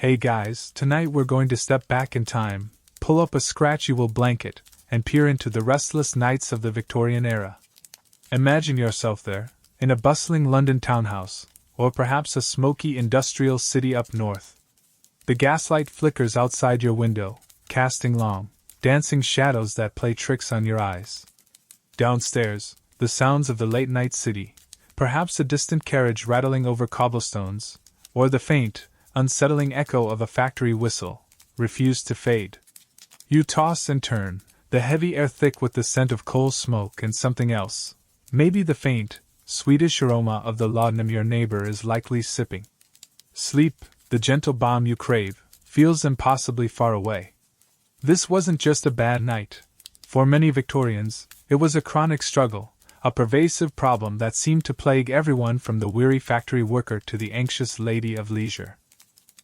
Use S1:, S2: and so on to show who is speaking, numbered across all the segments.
S1: Hey guys, tonight we're going to step back in time, pull up a scratchy-wool blanket, and peer into the restless nights of the Victorian era. Imagine yourself there, in a bustling London townhouse, or perhaps a smoky industrial city up north. The gaslight flickers outside your window, casting long, dancing shadows that play tricks on your eyes. Downstairs, the sounds of the late-night city, perhaps a distant carriage rattling over cobblestones, or the faint, unsettling echo of a factory whistle, refuse to fade. You toss and turn, the heavy air thick with the scent of coal smoke and something else, maybe the faint, sweetish aroma of the laudanum your neighbor is likely sipping. Sleep, the gentle balm you crave, feels impossibly far away. This wasn't just a bad night. For many Victorians, it was a chronic struggle, a pervasive problem that seemed to plague everyone from the weary factory worker to the anxious lady of leisure.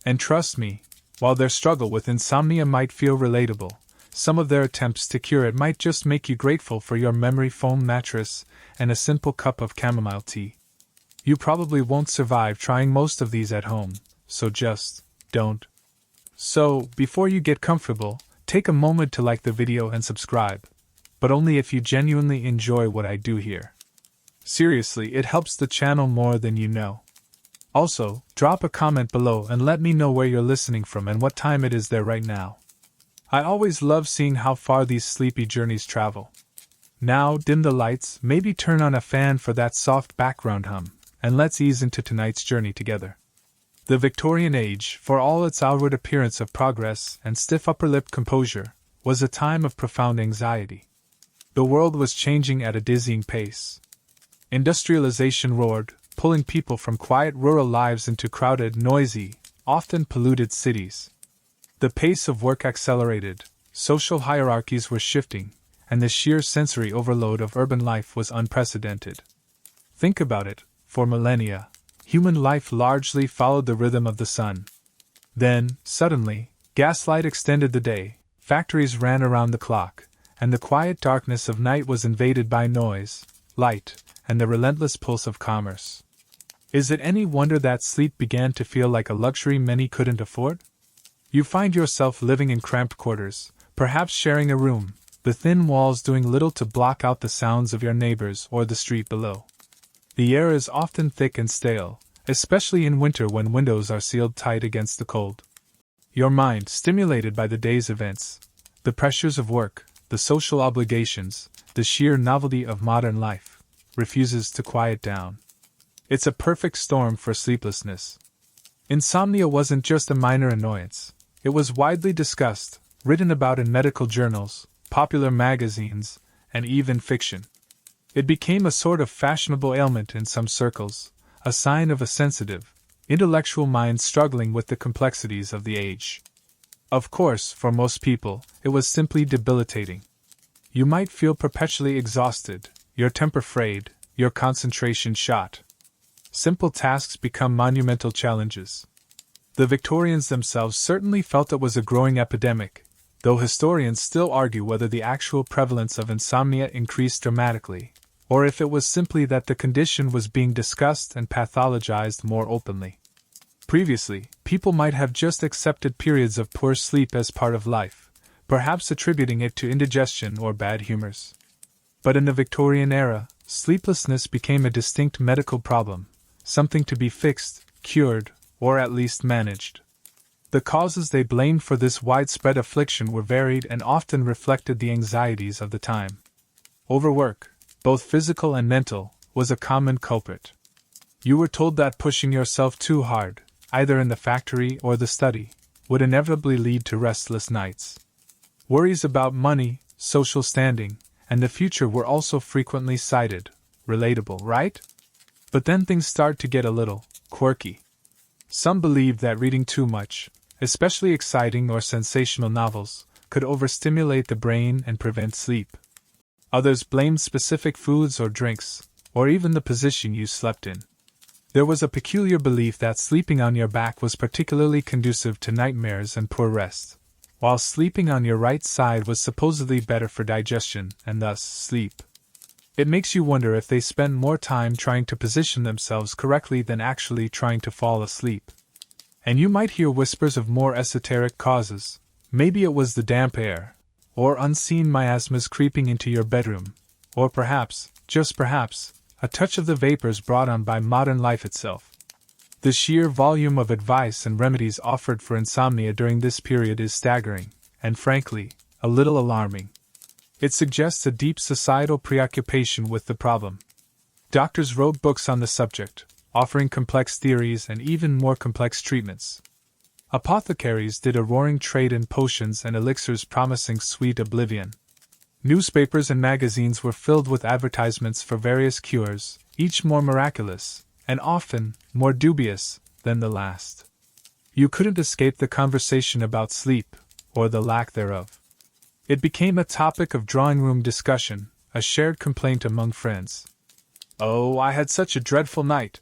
S1: And trust me, while their struggle with insomnia might feel relatable, some of their attempts to cure it might just make you grateful for your memory foam mattress and a simple cup of chamomile tea. You probably won't survive trying most of these at home, so just don't. So, before you get comfortable, take a moment to like the video and subscribe, but only if you genuinely enjoy what I do here. Seriously, it helps the channel more than you know. Also, drop a comment below and let me know where you're listening from and what time it is there right now. I always love seeing how far these sleepy journeys travel. Now, dim the lights, maybe turn on a fan for that soft background hum, and let's ease into tonight's journey together. The Victorian age, for all its outward appearance of progress and stiff upper-lip composure, was a time of profound anxiety. The world was changing at a dizzying pace. Industrialization roared, pulling people from quiet rural lives into crowded, noisy, often polluted cities. The pace of work accelerated, social hierarchies were shifting, and the sheer sensory overload of urban life was unprecedented. Think about it, for millennia, human life largely followed the rhythm of the sun. Then, suddenly, gaslight extended the day, factories ran around the clock, and the quiet darkness of night was invaded by noise, light, and the relentless pulse of commerce. Is it any wonder that sleep began to feel like a luxury many couldn't afford? You find yourself living in cramped quarters, perhaps sharing a room, the thin walls doing little to block out the sounds of your neighbors or the street below. The air is often thick and stale, especially in winter when windows are sealed tight against the cold. Your mind, stimulated by the day's events, the pressures of work, the social obligations, the sheer novelty of modern life, refuses to quiet down. It's a perfect storm for sleeplessness. Insomnia wasn't just a minor annoyance. It was widely discussed, written about in medical journals, popular magazines, and even fiction. It became a sort of fashionable ailment in some circles, a sign of a sensitive, intellectual mind struggling with the complexities of the age. Of course, for most people, it was simply debilitating. You might feel perpetually exhausted, your temper frayed, your concentration shot. Simple tasks become monumental challenges. The Victorians themselves certainly felt it was a growing epidemic, though historians still argue whether the actual prevalence of insomnia increased dramatically, or if it was simply that the condition was being discussed and pathologized more openly. Previously, people might have just accepted periods of poor sleep as part of life, perhaps attributing it to indigestion or bad humors. But in the Victorian era, sleeplessness became a distinct medical problem, something to be fixed, cured, or at least managed. The causes they blamed for this widespread affliction were varied and often reflected the anxieties of the time. Overwork, both physical and mental, was a common culprit. You were told that pushing yourself too hard, either in the factory or the study, would inevitably lead to restless nights. Worries about money, social standing, and the future were also frequently cited. Relatable, right? But then things start to get a little quirky. Some believed that reading too much, especially exciting or sensational novels, could overstimulate the brain and prevent sleep. Others blamed specific foods or drinks, or even the position you slept in. There was a peculiar belief that sleeping on your back was particularly conducive to nightmares and poor rest, while sleeping on your right side was supposedly better for digestion and thus sleep. It makes you wonder if they spend more time trying to position themselves correctly than actually trying to fall asleep. And you might hear whispers of more esoteric causes. Maybe it was the damp air, or unseen miasmas creeping into your bedroom, or perhaps, just perhaps, a touch of the vapors brought on by modern life itself. The sheer volume of advice and remedies offered for insomnia during this period is staggering, and frankly, a little alarming. It suggests a deep societal preoccupation with the problem. Doctors wrote books on the subject, offering complex theories and even more complex treatments. Apothecaries did a roaring trade in potions and elixirs promising sweet oblivion. Newspapers and magazines were filled with advertisements for various cures, each more miraculous, and often more dubious than the last. You couldn't escape the conversation about sleep, or the lack thereof. It became a topic of drawing-room discussion, a shared complaint among friends. "Oh, I had such a dreadful night,"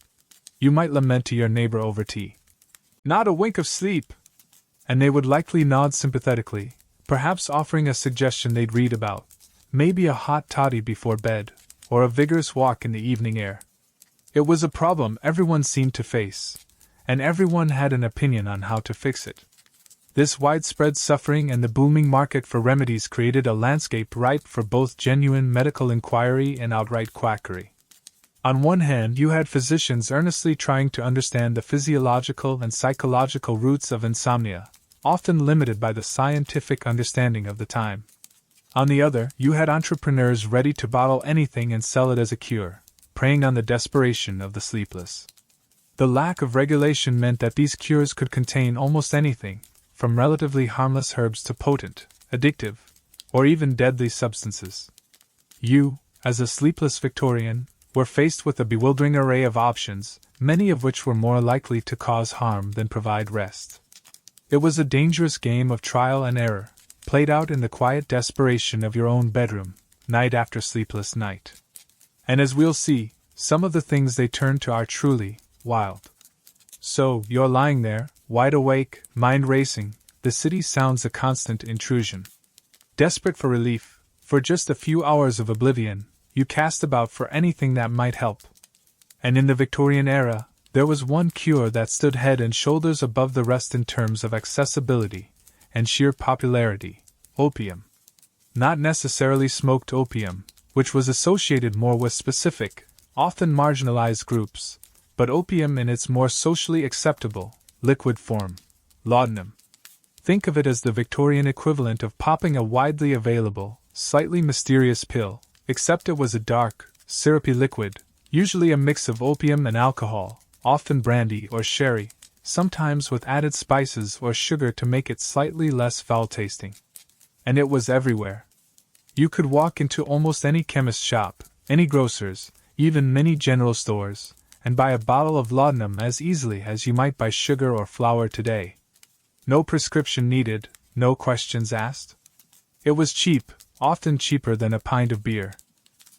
S1: you might lament to your neighbor over tea. "Not a wink of sleep." And they would likely nod sympathetically, perhaps offering a suggestion they'd read about, maybe a hot toddy before bed, or a vigorous walk in the evening air. It was a problem everyone seemed to face, and everyone had an opinion on how to fix it. This widespread suffering and the booming market for remedies created a landscape ripe for both genuine medical inquiry and outright quackery. On one hand, you had physicians earnestly trying to understand the physiological and psychological roots of insomnia, often limited by the scientific understanding of the time. On the other, you had entrepreneurs ready to bottle anything and sell it as a cure, preying on the desperation of the sleepless. The lack of regulation meant that these cures could contain almost anything, from relatively harmless herbs to potent, addictive, or even deadly substances. You, as a sleepless Victorian, were faced with a bewildering array of options, many of which were more likely to cause harm than provide rest. It was a dangerous game of trial and error, played out in the quiet desperation of your own bedroom, night after sleepless night. And as we'll see, some of the things they turned to are truly wild. So, you're lying there, wide awake, mind racing, the city sounds a constant intrusion. Desperate for relief, for just a few hours of oblivion, you cast about for anything that might help. And in the Victorian era, there was one cure that stood head and shoulders above the rest in terms of accessibility and sheer popularity: opium. Not necessarily smoked opium, which was associated more with specific, often marginalized groups, but opium in its more socially acceptable, liquid form, laudanum. Think of it as the Victorian equivalent of popping a widely available, slightly mysterious pill, except it was a dark, syrupy liquid, usually a mix of opium and alcohol, often brandy or sherry, sometimes with added spices or sugar to make it slightly less foul-tasting. And it was everywhere. You could walk into almost any chemist shop, any grocer's, even many general stores, and buy a bottle of laudanum as easily as you might buy sugar or flour today. No prescription needed, no questions asked. It was cheap, often cheaper than a pint of beer.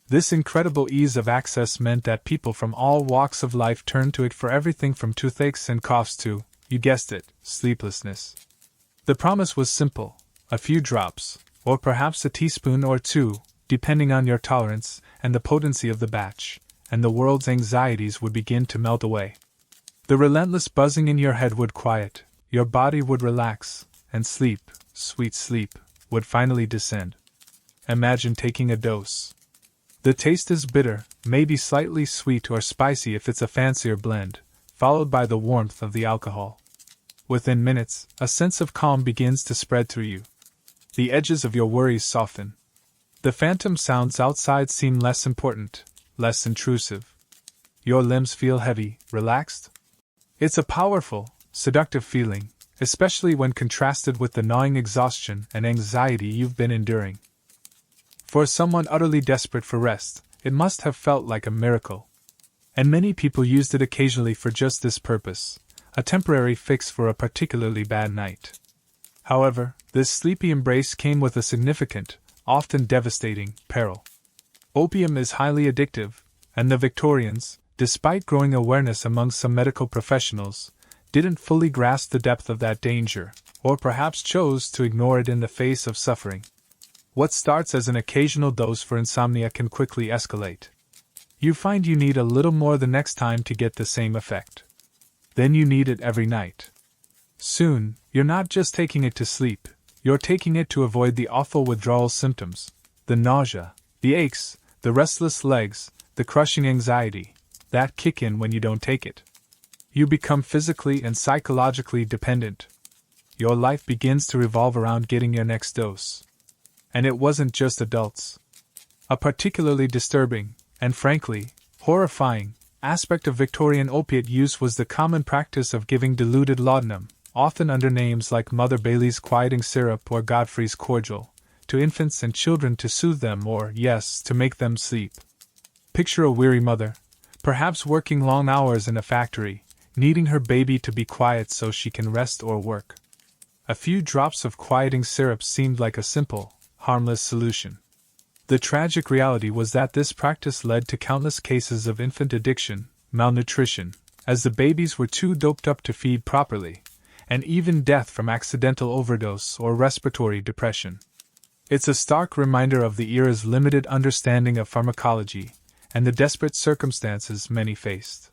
S1: This incredible ease of access meant that people from all walks of life turned to it for everything from toothaches and coughs to, you guessed it, sleeplessness. The promise was simple: a few drops, or perhaps a teaspoon or two, depending on your tolerance and the potency of the batch, and the world's anxieties would begin to melt away. The relentless buzzing in your head would quiet, your body would relax, and sleep, sweet sleep, would finally descend. Imagine taking a dose. The taste is bitter, maybe slightly sweet or spicy if it's a fancier blend, followed by the warmth of the alcohol. Within minutes, a sense of calm begins to spread through you. The edges of your worries soften. The phantom sounds outside seem less important, less intrusive. Your limbs feel heavy, relaxed. It's a powerful, seductive feeling, especially when contrasted with the gnawing exhaustion and anxiety you've been enduring. For someone utterly desperate for rest, it must have felt like a miracle. And many people used it occasionally for just this purpose, a temporary fix for a particularly bad night. However, this sleepy embrace came with a significant, often devastating, peril. Opium is highly addictive, and the Victorians, despite growing awareness among some medical professionals, didn't fully grasp the depth of that danger, or perhaps chose to ignore it in the face of suffering. What starts as an occasional dose for insomnia can quickly escalate. You find you need a little more the next time to get the same effect. Then you need it every night. Soon, you're not just taking it to sleep, you're taking it to avoid the awful withdrawal symptoms, the nausea, the aches, the restless legs, the crushing anxiety, that kick in when you don't take it. You become physically and psychologically dependent. Your life begins to revolve around getting your next dose. And it wasn't just adults. A particularly disturbing, and frankly, horrifying, aspect of Victorian opiate use was the common practice of giving diluted laudanum, often under names like Mother Bailey's quieting syrup or Godfrey's cordial, to infants and children to soothe them or, yes, to make them sleep. Picture a weary mother, perhaps working long hours in a factory, needing her baby to be quiet so she can rest or work. A few drops of quieting syrup seemed like a simple, harmless solution. The tragic reality was that this practice led to countless cases of infant addiction, malnutrition, as the babies were too doped up to feed properly, and even death from accidental overdose or respiratory depression. It's a stark reminder of the era's limited understanding of pharmacology and the desperate circumstances many faced.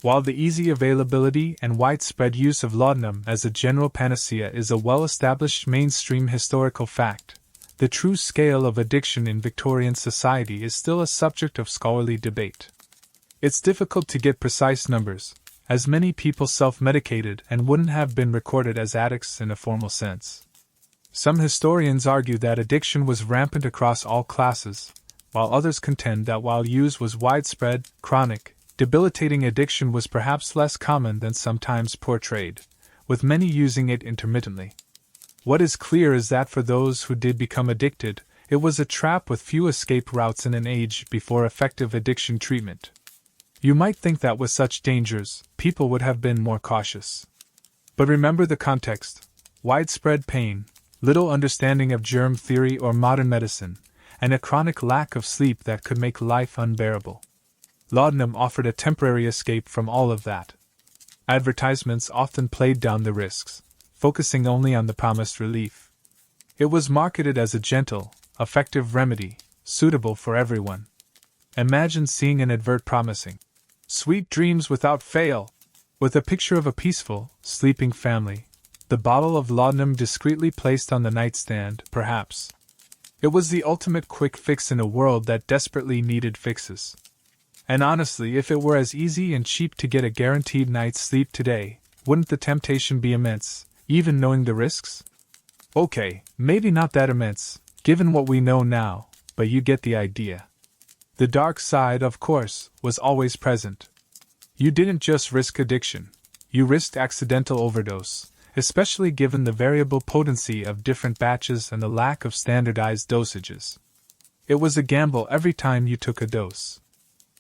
S1: While the easy availability and widespread use of laudanum as a general panacea is a well-established mainstream historical fact, the true scale of addiction in Victorian society is still a subject of scholarly debate. It's difficult to get precise numbers, as many people self-medicated and wouldn't have been recorded as addicts in a formal sense. Some historians argue that addiction was rampant across all classes, while others contend that while use was widespread, chronic, debilitating addiction was perhaps less common than sometimes portrayed, with many using it intermittently. What is clear is that for those who did become addicted, it was a trap with few escape routes in an age before effective addiction treatment. You might think that with such dangers, people would have been more cautious. But remember the context: widespread pain, little understanding of germ theory or modern medicine, and a chronic lack of sleep that could make life unbearable. Laudanum offered a temporary escape from all of that. Advertisements often played down the risks, focusing only on the promised relief. It was marketed as a gentle, effective remedy, suitable for everyone. Imagine seeing an advert promising sweet dreams without fail, with a picture of a peaceful, sleeping family, the bottle of laudanum discreetly placed on the nightstand, perhaps. It was the ultimate quick fix in a world that desperately needed fixes. And honestly, if it were as easy and cheap to get a guaranteed night's sleep today, wouldn't the temptation be immense, even knowing the risks? Okay, maybe not that immense, given what we know now, but you get the idea. The dark side, of course, was always present. You didn't just risk addiction, you risked accidental overdose, especially given the variable potency of different batches and the lack of standardized dosages. It was a gamble every time you took a dose.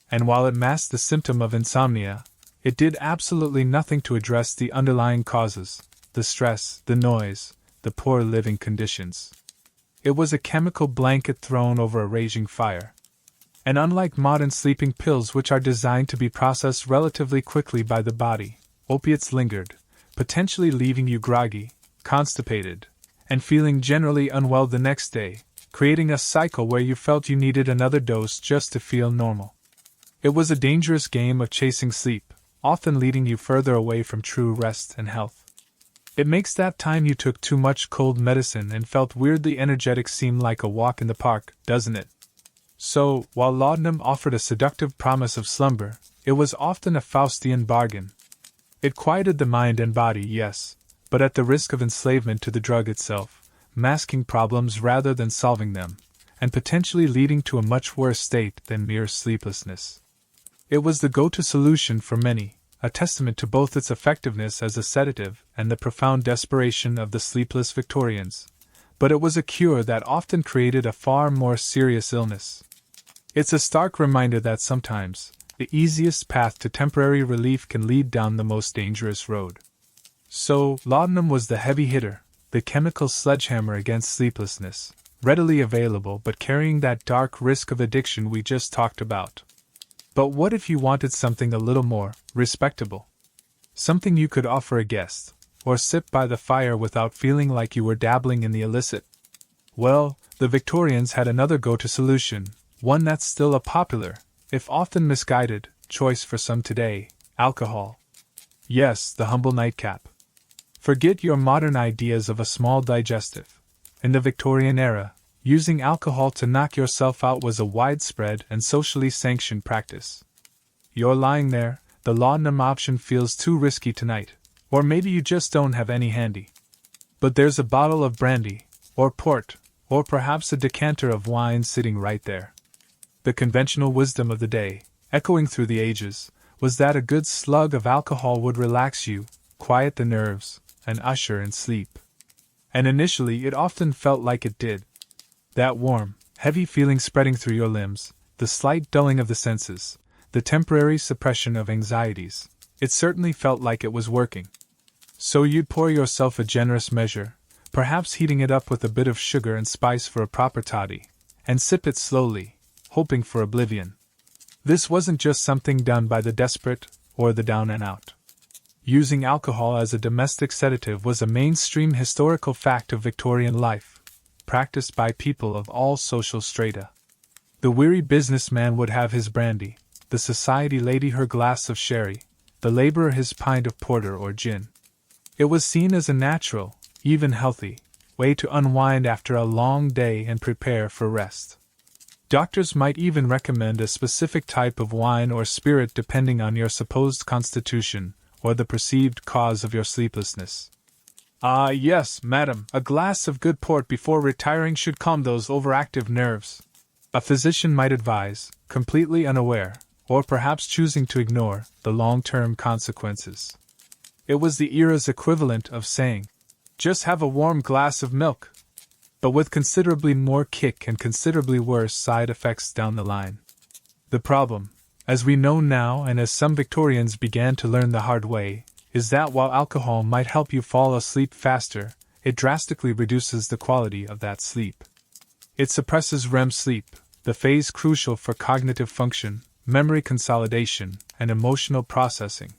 S1: And while it masked the symptom of insomnia, it did absolutely nothing to address the underlying causes: the stress, the noise, the poor living conditions. It was a chemical blanket thrown over a raging fire. And unlike modern sleeping pills, which are designed to be processed relatively quickly by the body, opiates lingered, potentially leaving you groggy, constipated, and feeling generally unwell the next day, creating a cycle where you felt you needed another dose just to feel normal. It was a dangerous game of chasing sleep, often leading you further away from true rest and health. It makes that time you took too much cold medicine and felt weirdly energetic seem like a walk in the park, doesn't it? So, while laudanum offered a seductive promise of slumber, it was often a Faustian bargain. It quieted the mind and body, yes, but at the risk of enslavement to the drug itself, masking problems rather than solving them, and potentially leading to a much worse state than mere sleeplessness. It was the go-to solution for many, a testament to both its effectiveness as a sedative and the profound desperation of the sleepless Victorians, but it was a cure that often created a far more serious illness. It's a stark reminder that sometimes, the easiest path to temporary relief can lead down the most dangerous road. So, laudanum was the heavy hitter, the chemical sledgehammer against sleeplessness, readily available but carrying that dark risk of addiction we just talked about. But what if you wanted something a little more respectable? Something you could offer a guest, or sip by the fire without feeling like you were dabbling in the illicit? Well, the Victorians had another go-to solution, one that's still a popular, if often misguided, choice for some today: alcohol. Yes, the humble nightcap. Forget your modern ideas of a small digestive. In the Victorian era, using alcohol to knock yourself out was a widespread and socially sanctioned practice. You're lying there, the laudanum option feels too risky tonight, or maybe you just don't have any handy. But there's a bottle of brandy, or port, or perhaps a decanter of wine sitting right there. The conventional wisdom of the day, echoing through the ages, was that a good slug of alcohol would relax you, quiet the nerves, and usher in sleep. And initially it often felt like it did. That warm, heavy feeling spreading through your limbs, the slight dulling of the senses, the temporary suppression of anxieties, it certainly felt like it was working. So you'd pour yourself a generous measure, perhaps heating it up with a bit of sugar and spice for a proper toddy, and sip it slowly, hoping for oblivion. This wasn't just something done by the desperate or the down and out. Using alcohol as a domestic sedative was a mainstream historical fact of Victorian life, practiced by people of all social strata. The weary businessman would have his brandy, the society lady her glass of sherry, the laborer his pint of porter or gin. It was seen as a natural, even healthy, way to unwind after a long day and prepare for rest. Doctors might even recommend a specific type of wine or spirit depending on your supposed constitution or the perceived cause of your sleeplessness. Ah, yes, madam, a glass of good port before retiring should calm those overactive nerves. A physician might advise, completely unaware, or perhaps choosing to ignore, the long-term consequences. It was the era's equivalent of saying, just have a warm glass of milk, but with considerably more kick and considerably worse side effects down the line. The problem, as we know now and as some Victorians began to learn the hard way, is that while alcohol might help you fall asleep faster, it drastically reduces the quality of that sleep. It suppresses REM sleep, the phase crucial for cognitive function, memory consolidation, and emotional processing.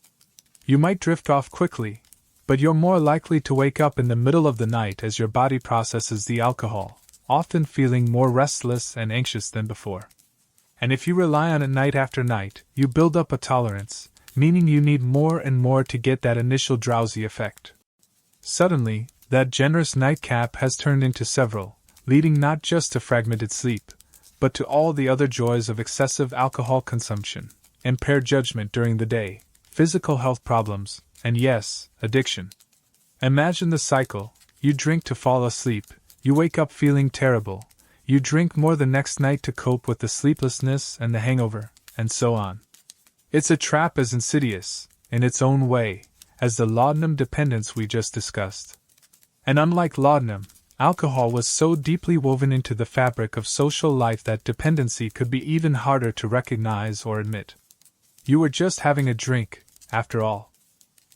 S1: You might drift off quickly, but you're more likely to wake up in the middle of the night as your body processes the alcohol, often feeling more restless and anxious than before. And if you rely on it night after night, you build up a tolerance, meaning you need more and more to get that initial drowsy effect. Suddenly, that generous nightcap has turned into several, leading not just to fragmented sleep, but to all the other joys of excessive alcohol consumption, impaired judgment during the day, physical health problems, and yes, addiction. Imagine the cycle: you drink to fall asleep, you wake up feeling terrible, you drink more the next night to cope with the sleeplessness and the hangover, and so on. It's a trap as insidious, in its own way, as the laudanum dependence we just discussed. And unlike laudanum, alcohol was so deeply woven into the fabric of social life that dependency could be even harder to recognize or admit. You were just having a drink, after all.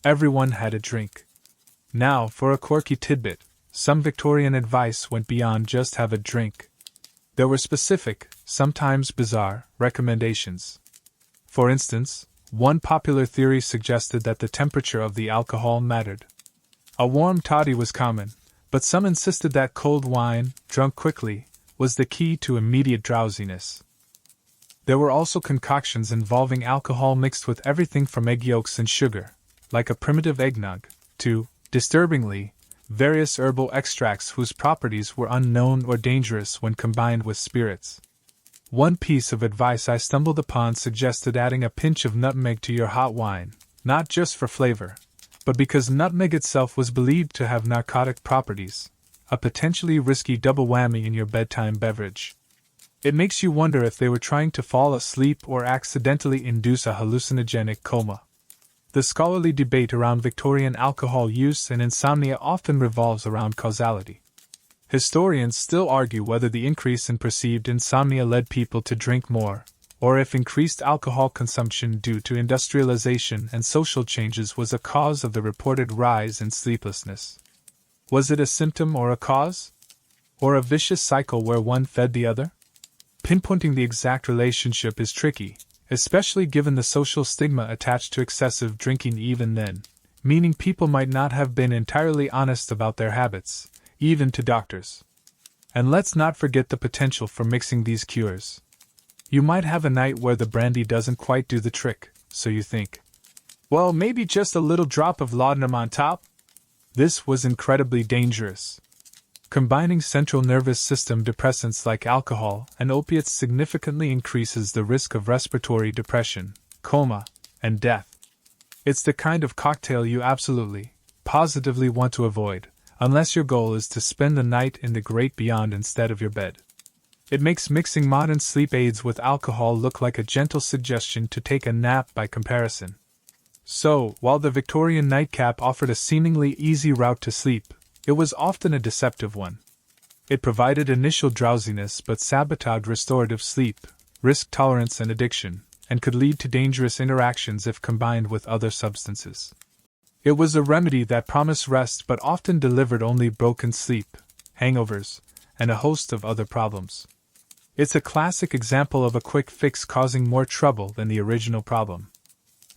S1: Everyone had a drink. Now, for a quirky tidbit, some Victorian advice went beyond just have a drink. There were specific, sometimes bizarre, recommendations. For instance, one popular theory suggested that the temperature of the alcohol mattered. A warm toddy was common, but some insisted that cold wine, drunk quickly, was the key to immediate drowsiness. There were also concoctions involving alcohol mixed with everything from egg yolks and sugar, like a primitive eggnog, to, disturbingly, various herbal extracts whose properties were unknown or dangerous when combined with spirits. One piece of advice I stumbled upon suggested adding a pinch of nutmeg to your hot wine, not just for flavor, but because nutmeg itself was believed to have narcotic properties, a potentially risky double whammy in your bedtime beverage. It makes you wonder if they were trying to fall asleep or accidentally induce a hallucinogenic coma. The scholarly debate around Victorian alcohol use and insomnia often revolves around causality. Historians still argue whether the increase in perceived insomnia led people to drink more, or if increased alcohol consumption due to industrialization and social changes was a cause of the reported rise in sleeplessness. Was it a symptom or a cause? Or a vicious cycle where one fed the other? Pinpointing the exact relationship is tricky, especially given the social stigma attached to excessive drinking even then, meaning people might not have been entirely honest about their habits, even to doctors. And let's not forget the potential for mixing these cures. You might have a night where the brandy doesn't quite do the trick, so you think, well, maybe just a little drop of laudanum on top? This was incredibly dangerous. Combining central nervous system depressants like alcohol and opiates significantly increases the risk of respiratory depression, coma, and death. It's the kind of cocktail you absolutely, positively want to avoid, unless your goal is to spend the night in the great beyond instead of your bed. It makes mixing modern sleep aids with alcohol look like a gentle suggestion to take a nap by comparison. So, while the Victorian nightcap offered a seemingly easy route to sleep, it was often a deceptive one. It provided initial drowsiness but sabotaged restorative sleep, risk tolerance and addiction, and could lead to dangerous interactions if combined with other substances. It was a remedy that promised rest but often delivered only broken sleep, hangovers, and a host of other problems. It's a classic example of a quick fix causing more trouble than the original problem.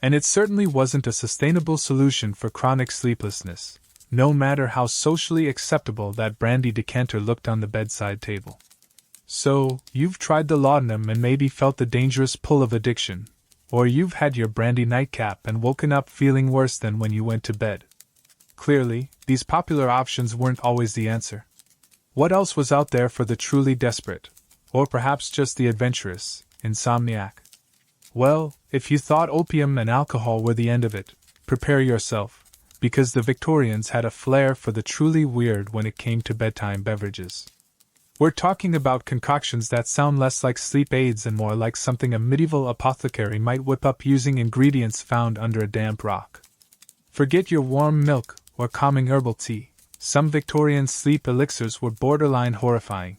S1: And it certainly wasn't a sustainable solution for chronic sleeplessness, no matter how socially acceptable that brandy decanter looked on the bedside table. So, you've tried the laudanum and maybe felt the dangerous pull of addiction, or you've had your brandy nightcap and woken up feeling worse than when you went to bed. Clearly, these popular options weren't always the answer. What else was out there for the truly desperate, or perhaps just the adventurous, insomniac? Well, if you thought opium and alcohol were the end of it, prepare yourself, because the Victorians had a flair for the truly weird when it came to bedtime beverages. We're talking about concoctions that sound less like sleep aids and more like something a medieval apothecary might whip up using ingredients found under a damp rock. Forget your warm milk or calming herbal tea. Some Victorian sleep elixirs were borderline horrifying.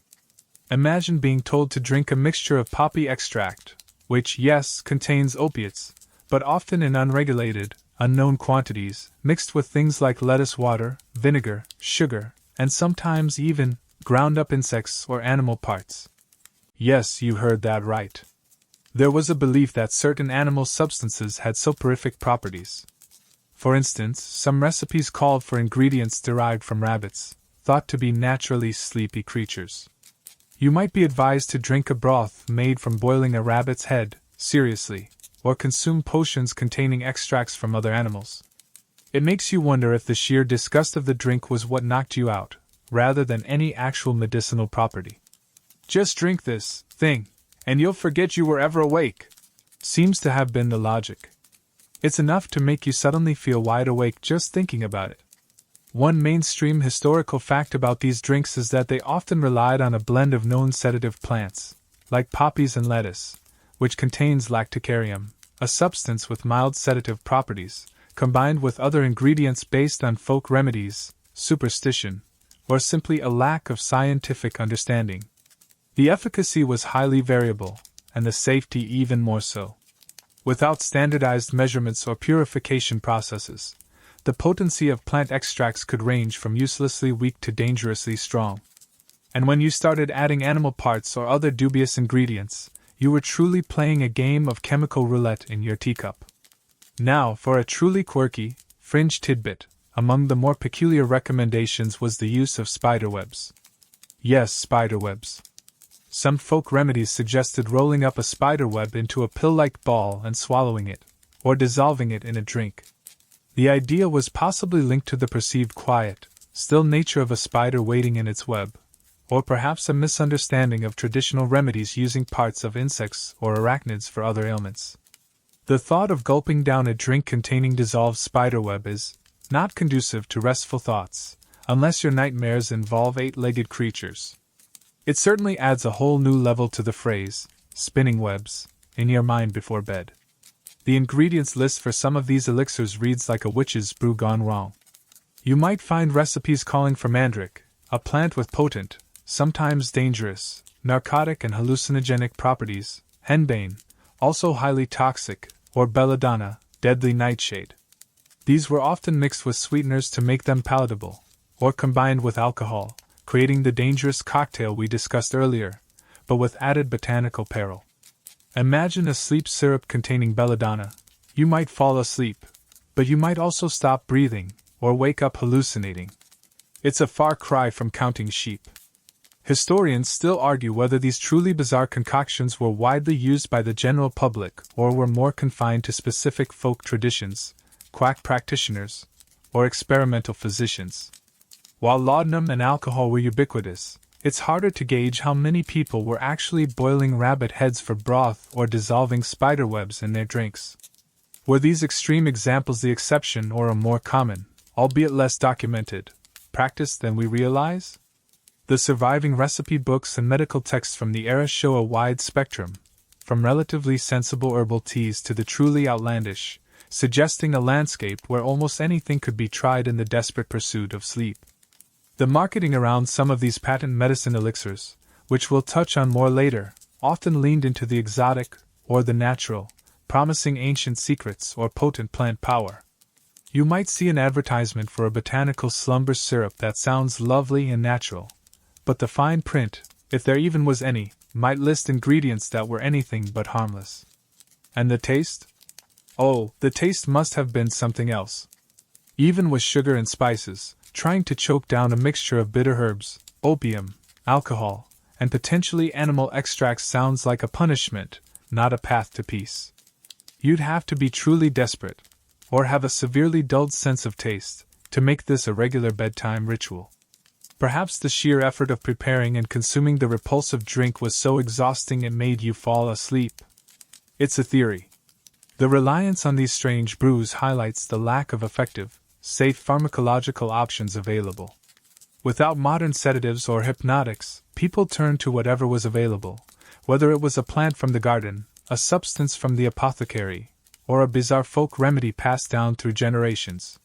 S1: Imagine being told to drink a mixture of poppy extract, which, yes, contains opiates, but often in unregulated, unknown quantities, mixed with things like lettuce water, vinegar, sugar, and sometimes even ground up insects or animal parts. Yes, you heard that right. There was a belief that certain animal substances had soporific properties. For instance, some recipes called for ingredients derived from rabbits, thought to be naturally sleepy creatures. You might be advised to drink a broth made from boiling a rabbit's head, seriously, or consume potions containing extracts from other animals. It makes you wonder if the sheer disgust of the drink was what knocked you out, rather than any actual medicinal property. Just drink this thing, and you'll forget you were ever awake, seems to have been the logic. It's enough to make you suddenly feel wide awake just thinking about it. One mainstream historical fact about these drinks is that they often relied on a blend of known sedative plants, like poppies and lettuce, which contains lacticarium, a substance with mild sedative properties, combined with other ingredients based on folk remedies, superstition, or simply a lack of scientific understanding. The efficacy was highly variable, and the safety even more so. Without standardized measurements or purification processes, the potency of plant extracts could range from uselessly weak to dangerously strong. And when you started adding animal parts or other dubious ingredients, you were truly playing a game of chemical roulette in your teacup. Now, for a truly quirky, fringe tidbit, among the more peculiar recommendations was the use of spiderwebs. Yes, spiderwebs. Some folk remedies suggested rolling up a spiderweb into a pill-like ball and swallowing it, or dissolving it in a drink. The idea was possibly linked to the perceived quiet, still nature of a spider waiting in its web, or perhaps a misunderstanding of traditional remedies using parts of insects or arachnids for other ailments. The thought of gulping down a drink containing dissolved spiderweb is not conducive to restful thoughts, unless your nightmares involve eight-legged creatures. It certainly adds a whole new level to the phrase, spinning webs, in your mind before bed. The ingredients list for some of these elixirs reads like a witch's brew gone wrong. You might find recipes calling for mandrake, a plant with potent, sometimes dangerous, narcotic and hallucinogenic properties, henbane, also highly toxic, or belladonna, deadly nightshade. These were often mixed with sweeteners to make them palatable, or combined with alcohol, creating the dangerous cocktail we discussed earlier, but with added botanical peril. Imagine a sleep syrup containing belladonna. You might fall asleep, but you might also stop breathing, or wake up hallucinating. It's a far cry from counting sheep. Historians still argue whether these truly bizarre concoctions were widely used by the general public or were more confined to specific folk traditions, quack practitioners, or experimental physicians. While laudanum and alcohol were ubiquitous, it's harder to gauge how many people were actually boiling rabbit heads for broth or dissolving spider webs in their drinks. Were these extreme examples the exception or a more common, albeit less documented, practice than we realize? The surviving recipe books and medical texts from the era show a wide spectrum, from relatively sensible herbal teas to the truly outlandish, suggesting a landscape where almost anything could be tried in the desperate pursuit of sleep. The marketing around some of these patent medicine elixirs, which we'll touch on more later, often leaned into the exotic or the natural, promising ancient secrets or potent plant power. You might see an advertisement for a botanical slumber syrup that sounds lovely and natural, but the fine print, if there even was any, might list ingredients that were anything but harmless. And the taste? Oh, the taste must have been something else. Even with sugar and spices, trying to choke down a mixture of bitter herbs, opium, alcohol, and potentially animal extracts sounds like a punishment, not a path to peace. You'd have to be truly desperate, or have a severely dulled sense of taste, to make this a regular bedtime ritual. Perhaps the sheer effort of preparing and consuming the repulsive drink was so exhausting it made you fall asleep. It's a theory. The reliance on these strange brews highlights the lack of effective, safe pharmacological options available. Without modern sedatives or hypnotics, people turned to whatever was available, whether it was a plant from the garden, a substance from the apothecary, or a bizarre folk remedy passed down through generations.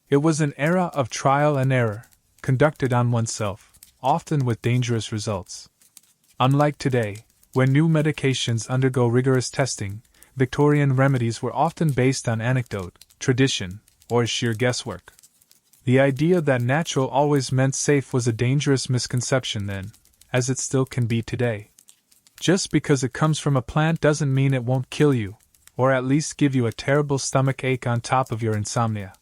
S1: It was an era of trial and error, conducted on oneself, often with dangerous results. Unlike today, when new medications undergo rigorous testing, Victorian remedies were often based on anecdote, tradition, or sheer guesswork. The idea that natural always meant safe was a dangerous misconception then, as it still can be today. Just because it comes from a plant doesn't mean it won't kill you, or at least give you a terrible stomach ache on top of your insomnia.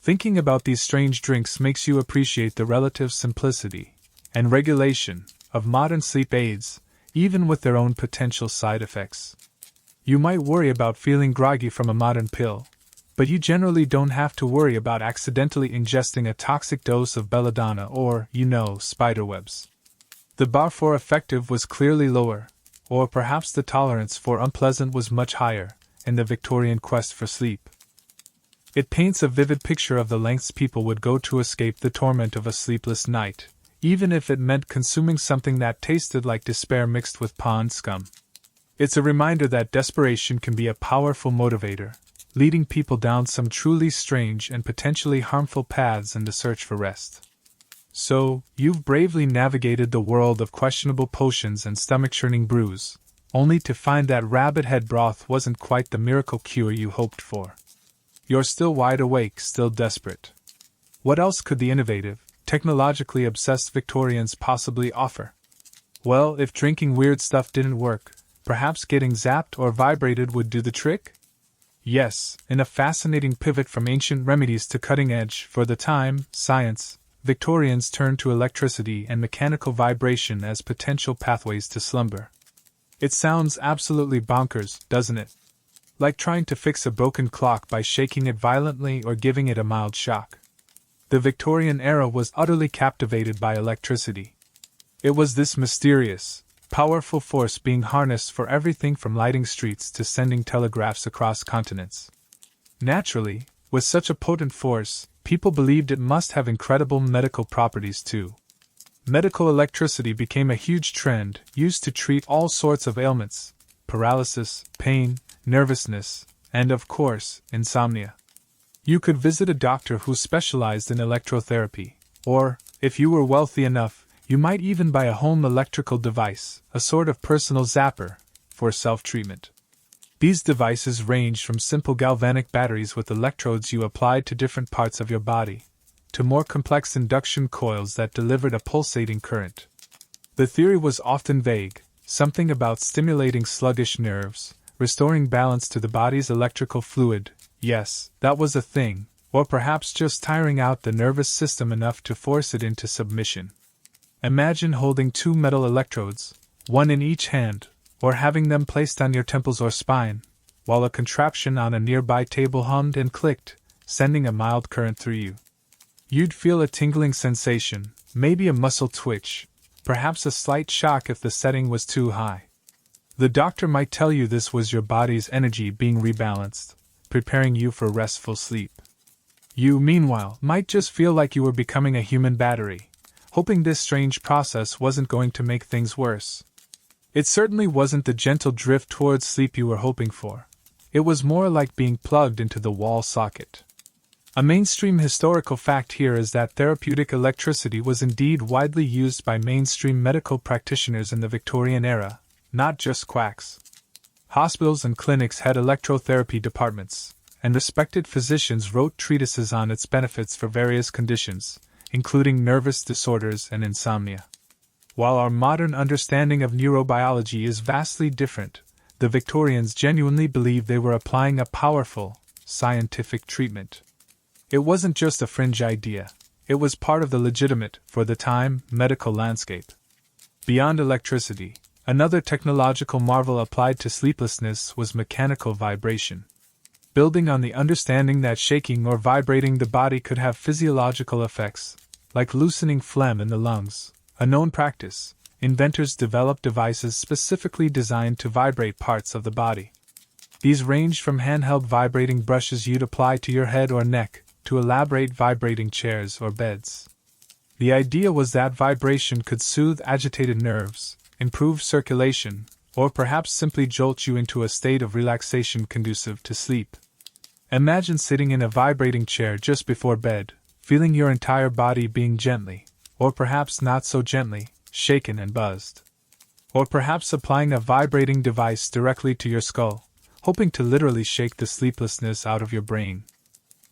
S1: Thinking about these strange drinks makes you appreciate the relative simplicity and regulation of modern sleep aids, even with their own potential side effects. You might worry about feeling groggy from a modern pill, but you generally don't have to worry about accidentally ingesting a toxic dose of belladonna or, spiderwebs. The bar for effective was clearly lower, or perhaps the tolerance for unpleasant was much higher, in the Victorian quest for sleep. It paints a vivid picture of the lengths people would go to escape the torment of a sleepless night, even if it meant consuming something that tasted like despair mixed with pond scum. It's a reminder that desperation can be a powerful motivator, leading people down some truly strange and potentially harmful paths in the search for rest. So, you've bravely navigated the world of questionable potions and stomach-churning brews, only to find that rabbit head broth wasn't quite the miracle cure you hoped for. You're still wide awake, still desperate. What else could the innovative, technologically obsessed Victorians possibly offer? Well, if drinking weird stuff didn't work, perhaps getting zapped or vibrated would do the trick? Yes, in a fascinating pivot from ancient remedies to cutting-edge, for the time, science, Victorians turned to electricity and mechanical vibration as potential pathways to slumber. It sounds absolutely bonkers, doesn't it? Like trying to fix a broken clock by shaking it violently or giving it a mild shock. The Victorian era was utterly captivated by electricity. It was this mysterious, powerful force being harnessed for everything from lighting streets to sending telegraphs across continents. Naturally, with such a potent force, people believed it must have incredible medical properties too. Medical electricity became a huge trend, used to treat all sorts of ailments: paralysis, pain, nervousness, and of course, insomnia. You could visit a doctor who specialized in electrotherapy, or, if you were wealthy enough, you might even buy a home electrical device, a sort of personal zapper, for self-treatment. These devices ranged from simple galvanic batteries with electrodes you applied to different parts of your body, to more complex induction coils that delivered a pulsating current. The theory was often vague, something about stimulating sluggish nerves, restoring balance to the body's electrical fluid. Yes, that was a thing, or perhaps just tiring out the nervous system enough to force it into submission. Imagine holding two metal electrodes, one in each hand, or having them placed on your temples or spine, while a contraption on a nearby table hummed and clicked, sending a mild current through you. You'd feel a tingling sensation, maybe a muscle twitch, perhaps a slight shock if the setting was too high. The doctor might tell you this was your body's energy being rebalanced, preparing you for restful sleep. You, meanwhile, might just feel like you were becoming a human battery, hoping this strange process wasn't going to make things worse. It certainly wasn't the gentle drift towards sleep you were hoping for. It was more like being plugged into the wall socket. A mainstream historical fact here is that therapeutic electricity was indeed widely used by mainstream medical practitioners in the Victorian era, not just quacks. Hospitals and clinics had electrotherapy departments, and respected physicians wrote treatises on its benefits for various conditions, including nervous disorders and insomnia. While our modern understanding of neurobiology is vastly different, the Victorians genuinely believed they were applying a powerful, scientific treatment. It wasn't just a fringe idea, it was part of the legitimate, for the time, medical landscape. Beyond electricity, another technological marvel applied to sleeplessness was mechanical vibration. Building on the understanding that shaking or vibrating the body could have physiological effects, like loosening phlegm in the lungs, a known practice, inventors developed devices specifically designed to vibrate parts of the body. These ranged from handheld vibrating brushes you'd apply to your head or neck, to elaborate vibrating chairs or beds. The idea was that vibration could soothe agitated nerves, improve circulation, or perhaps simply jolt you into a state of relaxation conducive to sleep. Imagine sitting in a vibrating chair just before bed, feeling your entire body being gently, or perhaps not so gently, shaken and buzzed. Or perhaps applying a vibrating device directly to your skull, hoping to literally shake the sleeplessness out of your brain.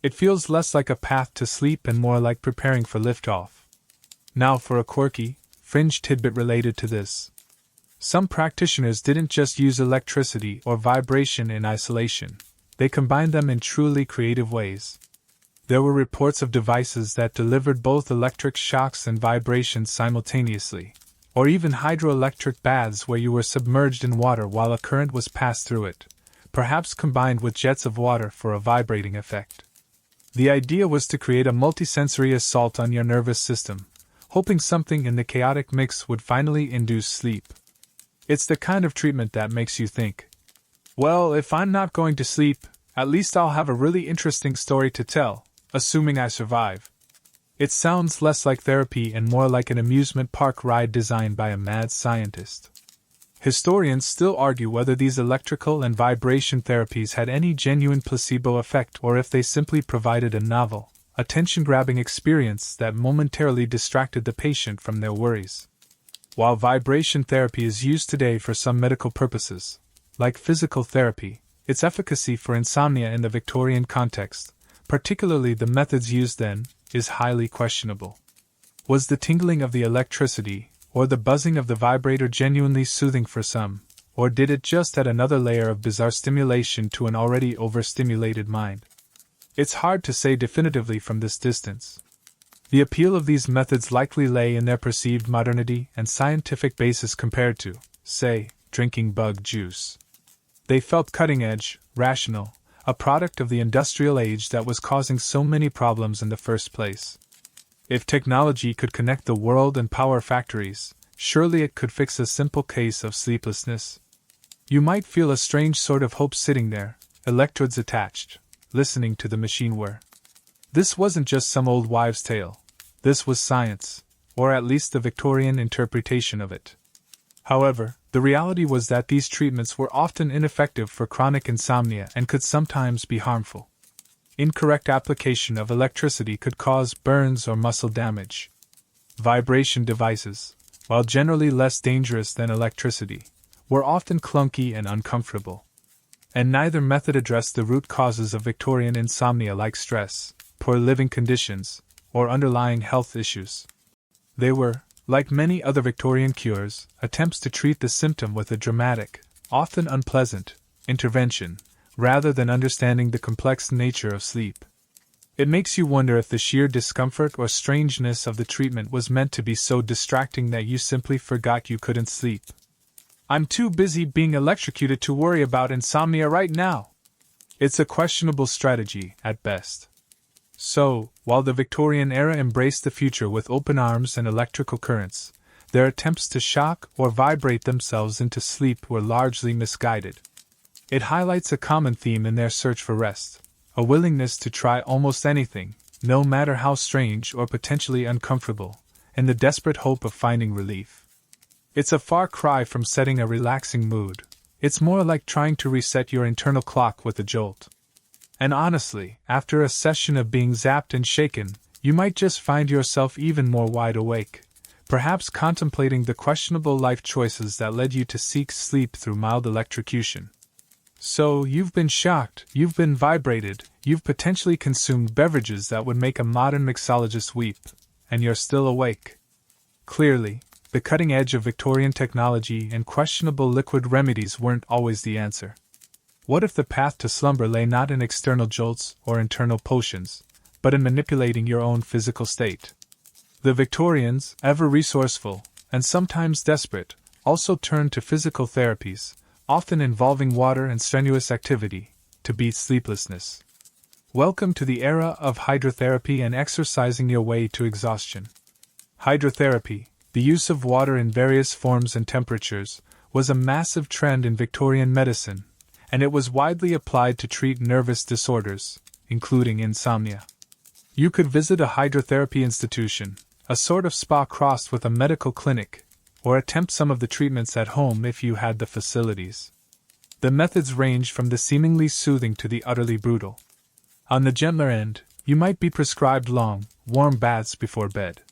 S1: It feels less like a path to sleep and more like preparing for liftoff. Now for a quirky, fringe tidbit related to this. Some practitioners didn't just use electricity or vibration in isolation, they combined them in truly creative ways. There were reports of devices that delivered both electric shocks and vibrations simultaneously, or even hydroelectric baths where you were submerged in water while a current was passed through it, perhaps combined with jets of water for a vibrating effect. The idea was to create a multisensory assault on your nervous system, hoping something in the chaotic mix would finally induce sleep. It's the kind of treatment that makes you think, well, if I'm not going to sleep, at least I'll have a really interesting story to tell, assuming I survive. It sounds less like therapy and more like an amusement park ride designed by a mad scientist. Historians still argue whether these electrical and vibration therapies had any genuine placebo effect or if they simply provided a novel, attention-grabbing experience that momentarily distracted the patient from their worries. While vibration therapy is used today for some medical purposes, like physical therapy, its efficacy for insomnia in the Victorian context, particularly the methods used then, is highly questionable. Was the tingling of the electricity or the buzzing of the vibrator genuinely soothing for some, or did it just add another layer of bizarre stimulation to an already overstimulated mind? It's hard to say definitively from this distance. The appeal of these methods likely lay in their perceived modernity and scientific basis compared to, say, drinking bug juice. They felt cutting-edge, rational, a product of the industrial age that was causing so many problems in the first place. If technology could connect the world and power factories, surely it could fix a simple case of sleeplessness. You might feel a strange sort of hope sitting there, electrodes attached, listening to the machine whir. This wasn't just some old wives' tale. This was science, or at least the Victorian interpretation of it. However, the reality was that these treatments were often ineffective for chronic insomnia and could sometimes be harmful. Incorrect application of electricity could cause burns or muscle damage. Vibration devices, while generally less dangerous than electricity, were often clunky and uncomfortable. And neither method addressed the root causes of Victorian insomnia like stress, poor living conditions, or underlying health issues. They were, like many other Victorian cures, attempts to treat the symptom with a dramatic, often unpleasant, intervention, rather than understanding the complex nature of sleep. It makes you wonder if the sheer discomfort or strangeness of the treatment was meant to be so distracting that you simply forgot you couldn't sleep. I'm too busy being electrocuted to worry about insomnia right now. It's a questionable strategy, at best. So, while the Victorian era embraced the future with open arms and electrical currents, their attempts to shock or vibrate themselves into sleep were largely misguided. It highlights a common theme in their search for rest, a willingness to try almost anything, no matter how strange or potentially uncomfortable, in the desperate hope of finding relief. It's a far cry from setting a relaxing mood. It's more like trying to reset your internal clock with a jolt. And honestly, after a session of being zapped and shaken, you might just find yourself even more wide awake, perhaps contemplating the questionable life choices that led you to seek sleep through mild electrocution. So, you've been shocked, you've been vibrated, you've potentially consumed beverages that would make a modern mixologist weep, and you're still awake. Clearly, the cutting edge of Victorian technology and questionable liquid remedies weren't always the answer. What if the path to slumber lay not in external jolts or internal potions, but in manipulating your own physical state? The Victorians, ever resourceful, and sometimes desperate, also turned to physical therapies, often involving water and strenuous activity, to beat sleeplessness. Welcome to the era of hydrotherapy and exercising your way to exhaustion. Hydrotherapy, the use of water in various forms and temperatures, was a massive trend in Victorian medicine, and it was widely applied to treat nervous disorders, including insomnia. You could visit a hydrotherapy institution, a sort of spa crossed with a medical clinic, or attempt some of the treatments at home if you had the facilities. The methods ranged from the seemingly soothing to the utterly brutal. On the gentler end, you might be prescribed long, warm baths before bed.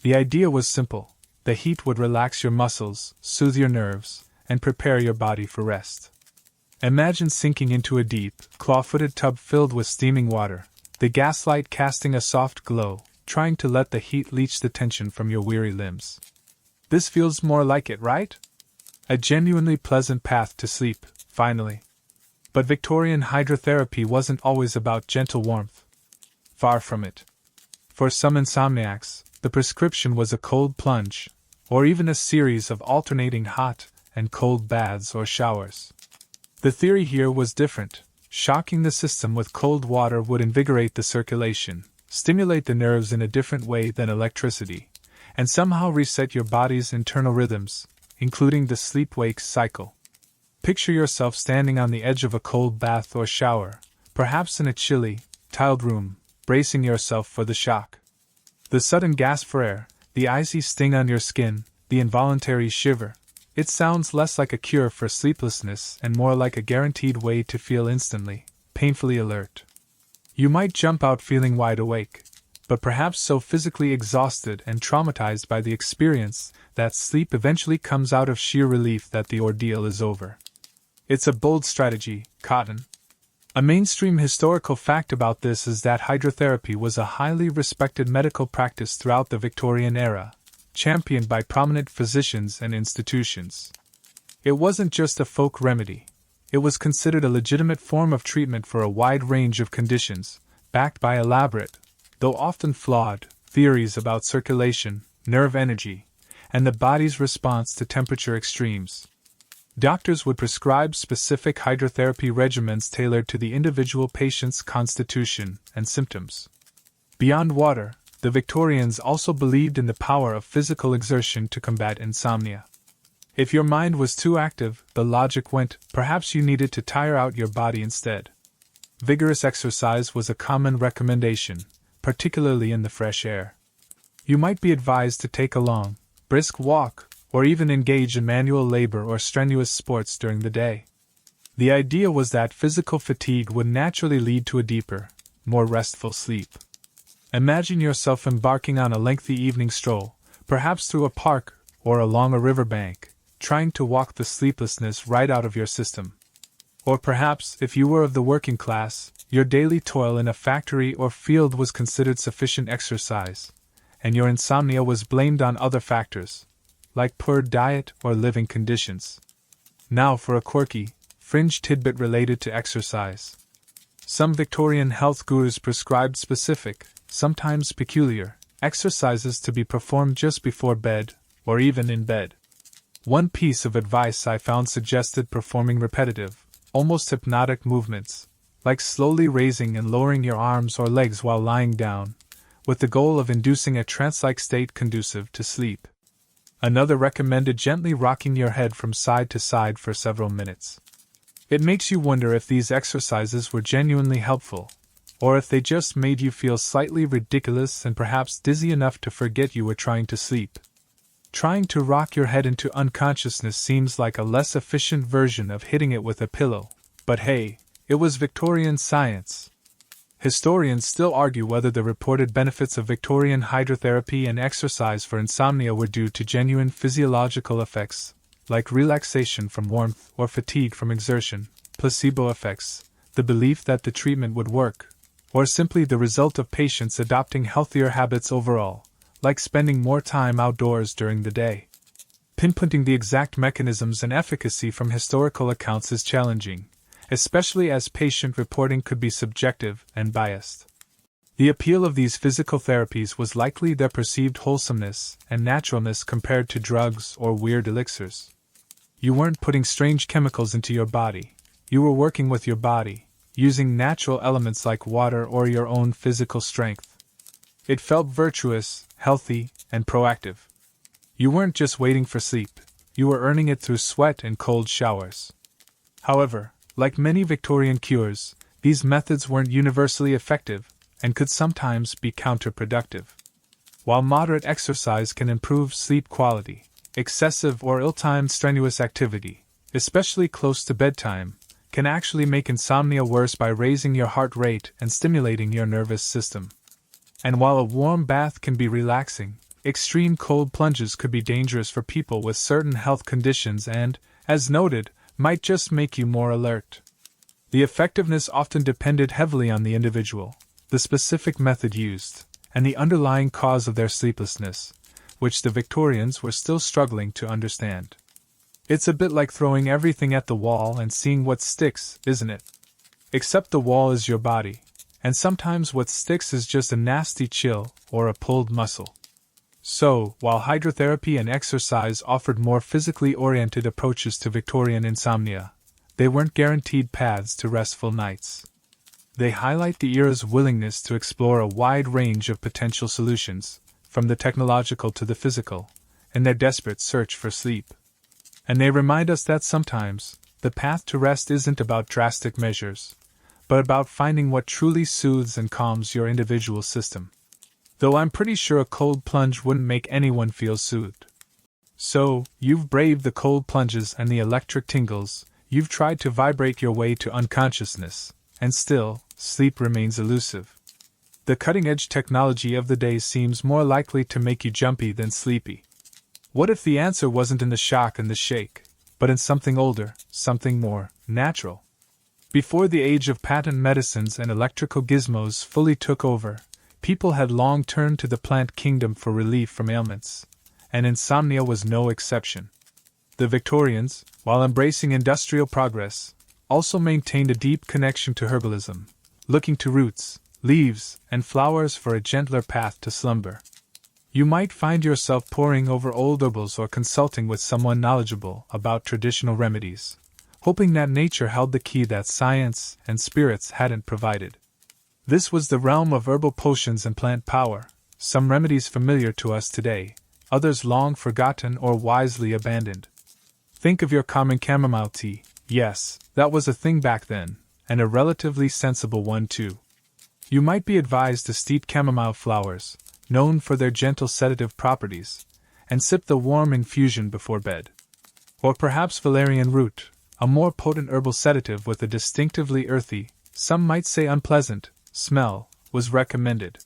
S1: The idea was simple. The heat would relax your muscles, soothe your nerves, and prepare your body for rest. Imagine sinking into a deep, claw-footed tub filled with steaming water, the gaslight casting a soft glow, trying to let the heat leach the tension from your weary limbs. This feels more like it, right? A genuinely pleasant path to sleep, finally. But Victorian hydrotherapy wasn't always about gentle warmth. Far from it. For some insomniacs, the prescription was a cold plunge, or even a series of alternating hot and cold baths or showers. The theory here was different. Shocking the system with cold water would invigorate the circulation, stimulate the nerves in a different way than electricity, and somehow reset your body's internal rhythms, including the sleep-wake cycle. Picture yourself standing on the edge of a cold bath or shower, perhaps in a chilly, tiled room, bracing yourself for the shock. The sudden gasp for air, the icy sting on your skin, the involuntary shiver. It sounds less like a cure for sleeplessness and more like a guaranteed way to feel instantly, painfully alert. You might jump out feeling wide awake, but perhaps so physically exhausted and traumatized by the experience that sleep eventually comes out of sheer relief that the ordeal is over. It's a bold strategy, Cotton. A mainstream historical fact about this is that hydrotherapy was a highly respected medical practice throughout the Victorian era, championed by prominent physicians and institutions. It wasn't just a folk remedy. It was considered a legitimate form of treatment for a wide range of conditions, backed by elaborate, though often flawed, theories about circulation, nerve energy, and the body's response to temperature extremes. Doctors would prescribe specific hydrotherapy regimens tailored to the individual patient's constitution and symptoms. Beyond water, the Victorians also believed in the power of physical exertion to combat insomnia. If your mind was too active, the logic went, perhaps you needed to tire out your body instead. Vigorous exercise was a common recommendation, particularly in the fresh air. You might be advised to take a long, brisk walk, or even engage in manual labor or strenuous sports during the day. The idea was that physical fatigue would naturally lead to a deeper, more restful sleep. Imagine yourself embarking on a lengthy evening stroll, perhaps through a park or along a riverbank, trying to walk the sleeplessness right out of your system. Or perhaps, if you were of the working class, your daily toil in a factory or field was considered sufficient exercise, and your insomnia was blamed on other factors, like poor diet or living conditions. Now for a quirky, fringe tidbit related to exercise. Some Victorian health gurus prescribed specific, sometimes peculiar, exercises to be performed just before bed, or even in bed. One piece of advice I found suggested performing repetitive, almost hypnotic movements, like slowly raising and lowering your arms or legs while lying down, with the goal of inducing a trance-like state conducive to sleep. Another recommended gently rocking your head from side to side for several minutes. It makes you wonder if these exercises were genuinely helpful, or if they just made you feel slightly ridiculous and perhaps dizzy enough to forget you were trying to sleep. Trying to rock your head into unconsciousness seems like a less efficient version of hitting it with a pillow, but hey, it was Victorian science. Historians still argue whether the reported benefits of Victorian hydrotherapy and exercise for insomnia were due to genuine physiological effects, like relaxation from warmth or fatigue from exertion, placebo effects, the belief that the treatment would work, or simply the result of patients adopting healthier habits overall, like spending more time outdoors during the day. Pinpointing the exact mechanisms and efficacy from historical accounts is challenging, especially as patient reporting could be subjective and biased. The appeal of these physical therapies was likely their perceived wholesomeness and naturalness compared to drugs or weird elixirs. You weren't putting strange chemicals into your body, you were working with your body, using natural elements like water or your own physical strength. It felt virtuous, healthy, and proactive. You weren't just waiting for sleep, you were earning it through sweat and cold showers. However, like many Victorian cures, these methods weren't universally effective and could sometimes be counterproductive. While moderate exercise can improve sleep quality, excessive or ill-timed strenuous activity, especially close to bedtime, can actually make insomnia worse by raising your heart rate and stimulating your nervous system. And while a warm bath can be relaxing, extreme cold plunges could be dangerous for people with certain health conditions and, as noted, might just make you more alert. The effectiveness often depended heavily on the individual, the specific method used, and the underlying cause of their sleeplessness, which the Victorians were still struggling to understand. It's a bit like throwing everything at the wall and seeing what sticks, isn't it? Except the wall is your body, and sometimes what sticks is just a nasty chill or a pulled muscle. So, while hydrotherapy and exercise offered more physically oriented approaches to Victorian insomnia, they weren't guaranteed paths to restful nights. They highlight the era's willingness to explore a wide range of potential solutions, from the technological to the physical, in their desperate search for sleep. And they remind us that sometimes, the path to rest isn't about drastic measures, but about finding what truly soothes and calms your individual system. Though I'm pretty sure a cold plunge wouldn't make anyone feel soothed. So, you've braved the cold plunges and the electric tingles, you've tried to vibrate your way to unconsciousness, and still, sleep remains elusive. The cutting-edge technology of the day seems more likely to make you jumpy than sleepy. What if the answer wasn't in the shock and the shake, but in something older, something more natural? Before the age of patent medicines and electrical gizmos fully took over, people had long turned to the plant kingdom for relief from ailments, and insomnia was no exception. The Victorians, while embracing industrial progress, also maintained a deep connection to herbalism, looking to roots, leaves, and flowers for a gentler path to slumber. You might find yourself poring over old herbals or consulting with someone knowledgeable about traditional remedies, hoping that nature held the key that science and spirits hadn't provided. This was the realm of herbal potions and plant power, some remedies familiar to us today, others long forgotten or wisely abandoned. Think of your common chamomile tea. Yes, that was a thing back then, and a relatively sensible one too. You might be advised to steep chamomile flowers, known for their gentle sedative properties, and sip the warm infusion before bed. Or perhaps valerian root, a more potent herbal sedative with a distinctively earthy, some might say unpleasant, smell, was recommended.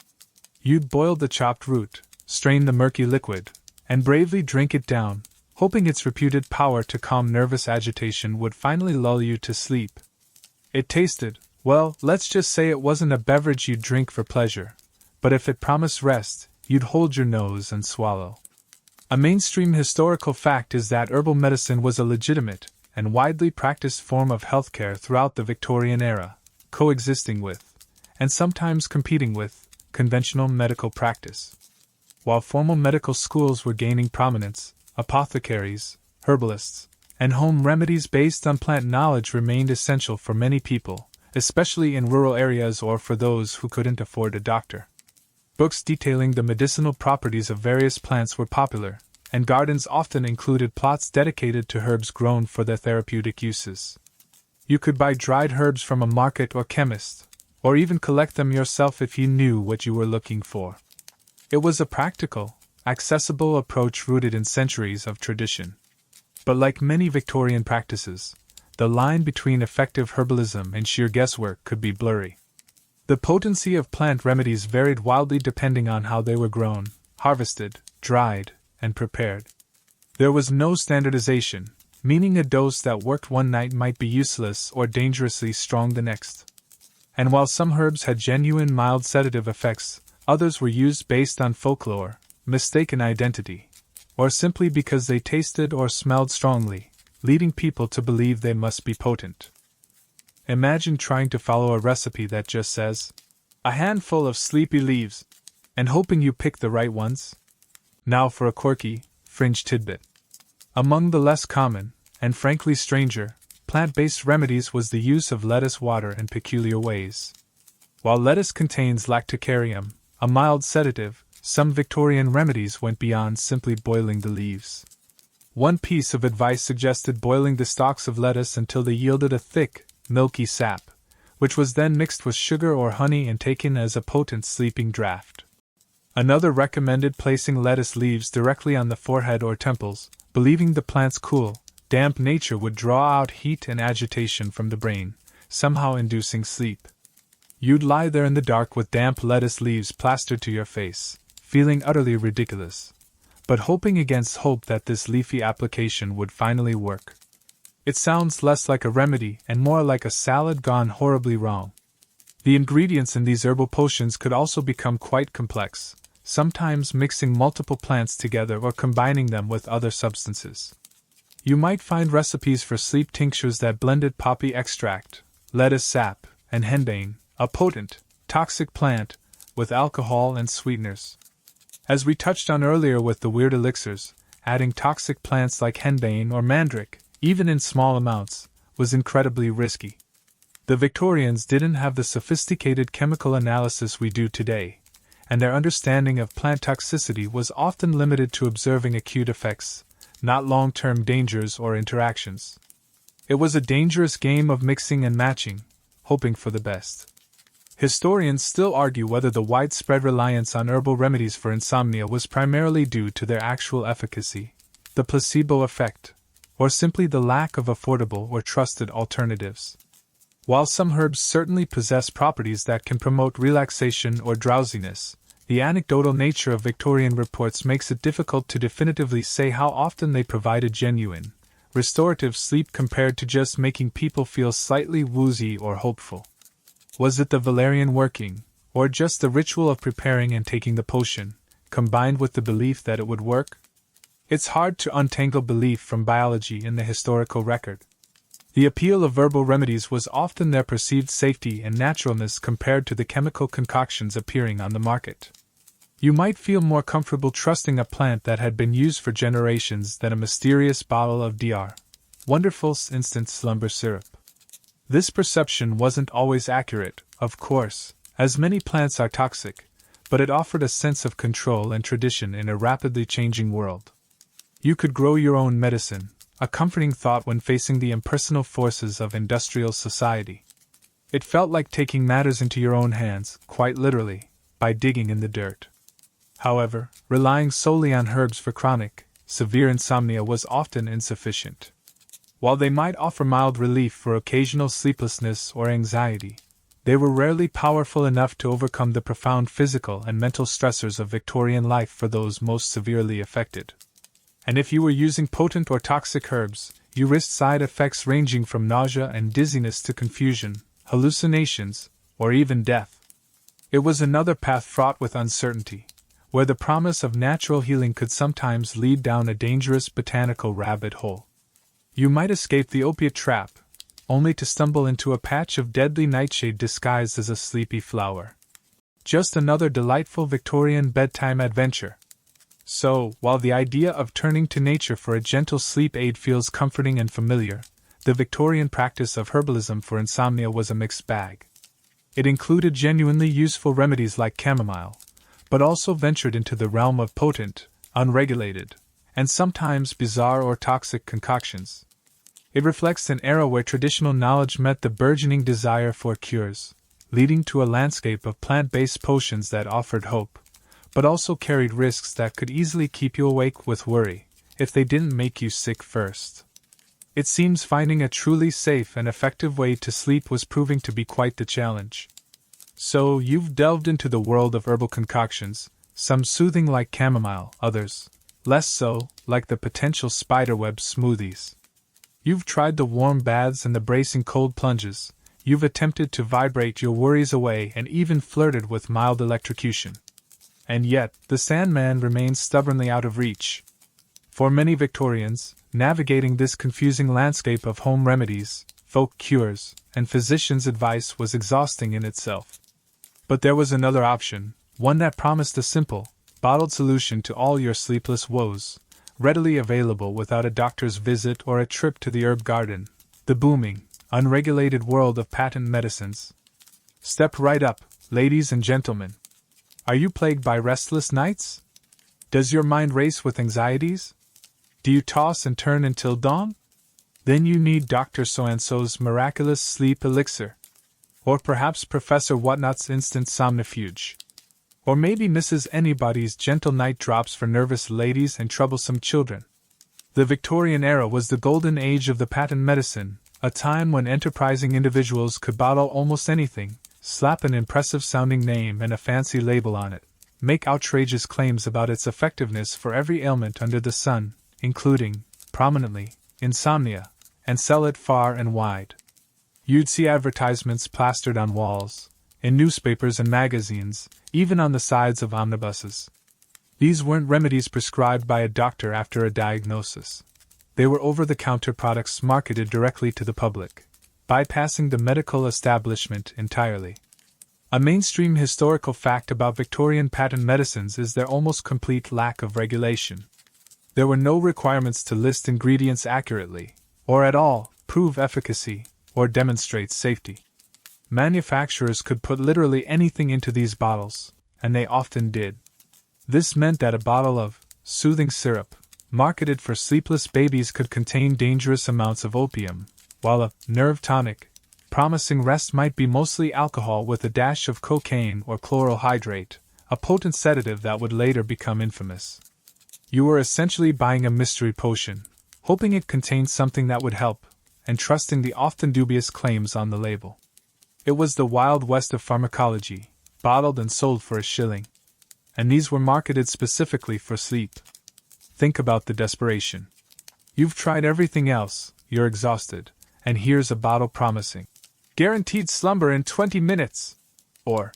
S1: You'd boil the chopped root, strain the murky liquid, and bravely drink it down, hoping its reputed power to calm nervous agitation would finally lull you to sleep. It tasted, well, let's just say it wasn't a beverage you'd drink for pleasure, but if it promised rest, you'd hold your nose and swallow. A mainstream historical fact is that herbal medicine was a legitimate and widely practiced form of healthcare throughout the Victorian era, coexisting with, and sometimes competing with, conventional medical practice. While formal medical schools were gaining prominence, apothecaries, herbalists, and home remedies based on plant knowledge remained essential for many people, especially in rural areas or for those who couldn't afford a doctor. Books detailing the medicinal properties of various plants were popular, and gardens often included plots dedicated to herbs grown for their therapeutic uses. You could buy dried herbs from a market or chemist, or even collect them yourself if you knew what you were looking for. It was a practical, accessible approach rooted in centuries of tradition. But like many Victorian practices, the line between effective herbalism and sheer guesswork could be blurry. The potency of plant remedies varied wildly depending on how they were grown, harvested, dried, and prepared. There was no standardization, meaning a dose that worked one night might be useless or dangerously strong the next. And while some herbs had genuine mild sedative effects, others were used based on folklore, mistaken identity, or simply because they tasted or smelled strongly, leading people to believe they must be potent. Imagine trying to follow a recipe that just says, "a handful of sleepy leaves," and hoping you pick the right ones. Now for a quirky, fringe tidbit. Among the less common, and frankly stranger, plant-based remedies was the use of lettuce water in peculiar ways. While lettuce contains lacticarium, a mild sedative, some Victorian remedies went beyond simply boiling the leaves. One piece of advice suggested boiling the stalks of lettuce until they yielded a thick, milky sap, which was then mixed with sugar or honey and taken as a potent sleeping draught. Another recommended placing lettuce leaves directly on the forehead or temples, believing the plant's cool, damp nature would draw out heat and agitation from the brain, somehow inducing sleep. You'd lie there in the dark with damp lettuce leaves plastered to your face, feeling utterly ridiculous, but hoping against hope that this leafy application would finally work. It sounds less like a remedy and more like a salad gone horribly wrong. The ingredients in these herbal potions could also become quite complex, sometimes mixing multiple plants together or combining them with other substances. You might find recipes for sleep tinctures that blended poppy extract, lettuce sap, and henbane, a potent, toxic plant, with alcohol and sweeteners. As we touched on earlier with the weird elixirs, adding toxic plants like henbane or mandrake, even in small amounts, was incredibly risky. The Victorians didn't have the sophisticated chemical analysis we do today, and their understanding of plant toxicity was often limited to observing acute effects, not long-term dangers or interactions. It was a dangerous game of mixing and matching, hoping for the best. Historians still argue whether the widespread reliance on herbal remedies for insomnia was primarily due to their actual efficacy, the placebo effect, or simply the lack of affordable or trusted alternatives. While some herbs certainly possess properties that can promote relaxation or drowsiness, the anecdotal nature of Victorian reports makes it difficult to definitively say how often they provided genuine, restorative sleep compared to just making people feel slightly woozy or hopeful. Was it the valerian working, or just the ritual of preparing and taking the potion, combined with the belief that it would work? It's hard to untangle belief from biology in the historical record. The appeal of herbal remedies was often their perceived safety and naturalness compared to the chemical concoctions appearing on the market. You might feel more comfortable trusting a plant that had been used for generations than a mysterious bottle of Dr. Wonderful's instant slumber syrup. This perception wasn't always accurate, of course, as many plants are toxic, but it offered a sense of control and tradition in a rapidly changing world. You could grow your own medicine, a comforting thought when facing the impersonal forces of industrial society. It felt like taking matters into your own hands, quite literally, by digging in the dirt. However, relying solely on herbs for chronic, severe insomnia was often insufficient. While they might offer mild relief for occasional sleeplessness or anxiety, they were rarely powerful enough to overcome the profound physical and mental stressors of Victorian life for those most severely affected. And if you were using potent or toxic herbs, you risked side effects ranging from nausea and dizziness to confusion, hallucinations, or even death. It was another path fraught with uncertainty, where the promise of natural healing could sometimes lead down a dangerous botanical rabbit hole. You might escape the opiate trap, only to stumble into a patch of deadly nightshade disguised as a sleepy flower. Just another delightful Victorian bedtime adventure. So, while the idea of turning to nature for a gentle sleep aid feels comforting and familiar, The Victorian practice of herbalism for insomnia was a mixed bag. It included genuinely useful remedies like chamomile, but also ventured into the realm of potent, unregulated, and sometimes bizarre or toxic concoctions. It reflects an era where traditional knowledge met the burgeoning desire for cures, leading to a landscape of plant-based potions that offered hope, but also carried risks that could easily keep you awake with worry, if they didn't make you sick first. It seems finding a truly safe and effective way to sleep was proving to be quite the challenge. So, you've delved into the world of herbal concoctions, some soothing like chamomile, others, less so, like the potential spiderweb smoothies. You've tried the warm baths and the bracing cold plunges, you've attempted to vibrate your worries away and even flirted with mild electrocution. And yet, the Sandman remains stubbornly out of reach. For many Victorians, navigating this confusing landscape of home remedies, folk cures, and physicians' advice was exhausting in itself. But there was another option, one that promised a simple, bottled solution to all your sleepless woes, readily available without a doctor's visit or a trip to the herb garden, the booming, unregulated world of patent medicines. Step right up, ladies and gentlemen. Are you plagued by restless nights? Does your mind race with anxieties? Do you toss and turn until dawn? Then you need Dr. So-and-so's miraculous sleep elixir. Or perhaps Professor Whatnot's instant somnifuge. Or maybe Mrs. Anybody's gentle night drops for nervous ladies and troublesome children. The Victorian era was the golden age of the patent medicine, a time when enterprising individuals could bottle almost anything, slap an impressive-sounding name and a fancy label on it, make outrageous claims about its effectiveness for every ailment under the sun, including, prominently, insomnia, and sell it far and wide. You'd see advertisements plastered on walls, in newspapers and magazines, even on the sides of omnibuses. These weren't remedies prescribed by a doctor after a diagnosis. They were over-the-counter products marketed directly to the public, bypassing the medical establishment entirely. A mainstream historical fact about Victorian patent medicines is their almost complete lack of regulation. There were no requirements to list ingredients accurately, or at all, prove efficacy, or demonstrate safety. Manufacturers could put literally anything into these bottles, and they often did. This meant that a bottle of soothing syrup, marketed for sleepless babies, could contain dangerous amounts of opium, while a nerve tonic, promising rest, might be mostly alcohol with a dash of cocaine or chloral hydrate, a potent sedative that would later become infamous. You were essentially buying a mystery potion, hoping it contained something that would help, and trusting the often dubious claims on the label. It was the Wild West of pharmacology, bottled and sold for a shilling. And these were marketed specifically for sleep. Think about the desperation. You've tried everything else, you're exhausted, and here's a bottle promising guaranteed slumber in 20 minutes, or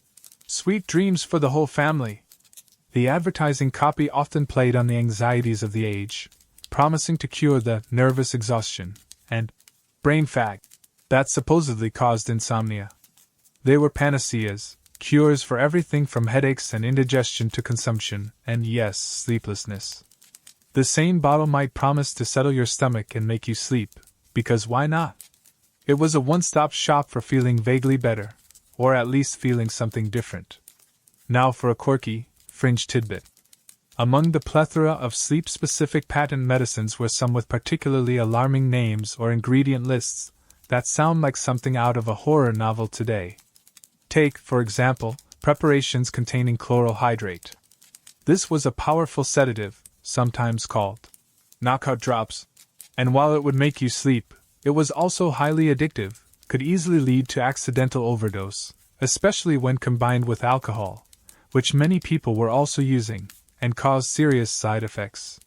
S1: sweet dreams for the whole family. The advertising copy often played on the anxieties of the age, promising to cure the nervous exhaustion and brain fag that supposedly caused insomnia. They were panaceas, cures for everything from headaches and indigestion to consumption, and yes, sleeplessness. The same bottle might promise to settle your stomach and make you sleep, because why not? It was a one-stop shop for feeling vaguely better, or at least feeling something different. Now for a quirky, fringe tidbit. Among the plethora of sleep-specific patent medicines were some with particularly alarming names or ingredient lists that sound like something out of a horror novel today. Take, for example, preparations containing chloral hydrate. This was a powerful sedative, sometimes called knockout drops, and while it would make you sleep, it was also highly addictive, could easily lead to accidental overdose, especially when combined with alcohol, which many people were also using, and caused serious side effects.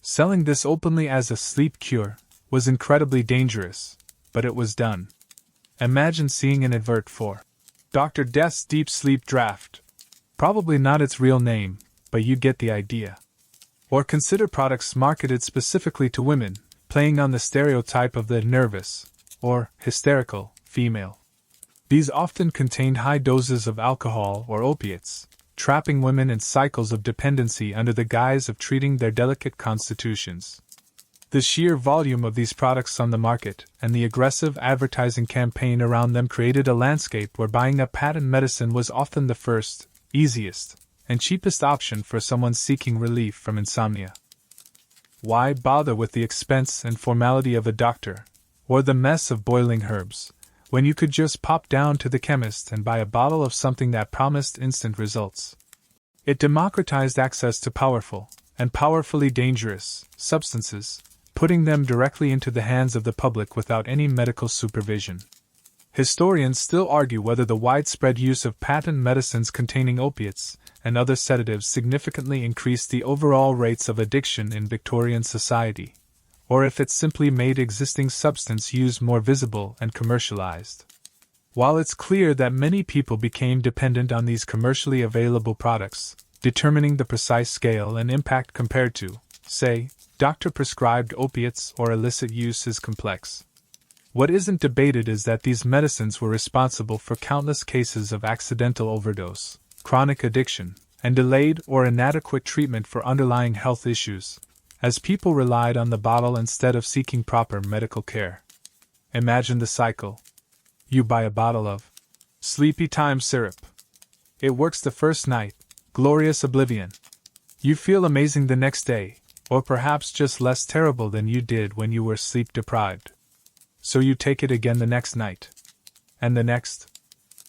S1: Selling this openly as a sleep cure was incredibly dangerous, but it was done. Imagine seeing an advert for Dr. Death's Deep Sleep Draft. Probably not its real name, but you get the idea. Or consider products marketed specifically to women, playing on the stereotype of the nervous, or hysterical, female. These often contained high doses of alcohol or opiates, trapping women in cycles of dependency under the guise of treating their delicate constitutions. The sheer volume of these products on the market and the aggressive advertising campaign around them created a landscape where buying a patent medicine was often the first, easiest, and cheapest option for someone seeking relief from insomnia. Why bother with the expense and formality of a doctor, or the mess of boiling herbs, when you could just pop down to the chemist and buy a bottle of something that promised instant results? It democratized access to powerful, and powerfully dangerous, substances, putting them directly into the hands of the public without any medical supervision. Historians still argue whether the widespread use of patent medicines containing opiates and other sedatives significantly increased the overall rates of addiction in Victorian society, or if it simply made existing substance use more visible and commercialized. While it's clear that many people became dependent on these commercially available products, determining the precise scale and impact compared to, say, doctor-prescribed opiates or illicit use is complex. What isn't debated is that these medicines were responsible for countless cases of accidental overdose, chronic addiction, and delayed or inadequate treatment for underlying health issues, as people relied on the bottle instead of seeking proper medical care. Imagine the cycle. You buy a bottle of sleepy time syrup. It works the first night, glorious oblivion. You feel amazing the next day, or perhaps just less terrible than you did when you were sleep-deprived. So you take it again the next night. And the next.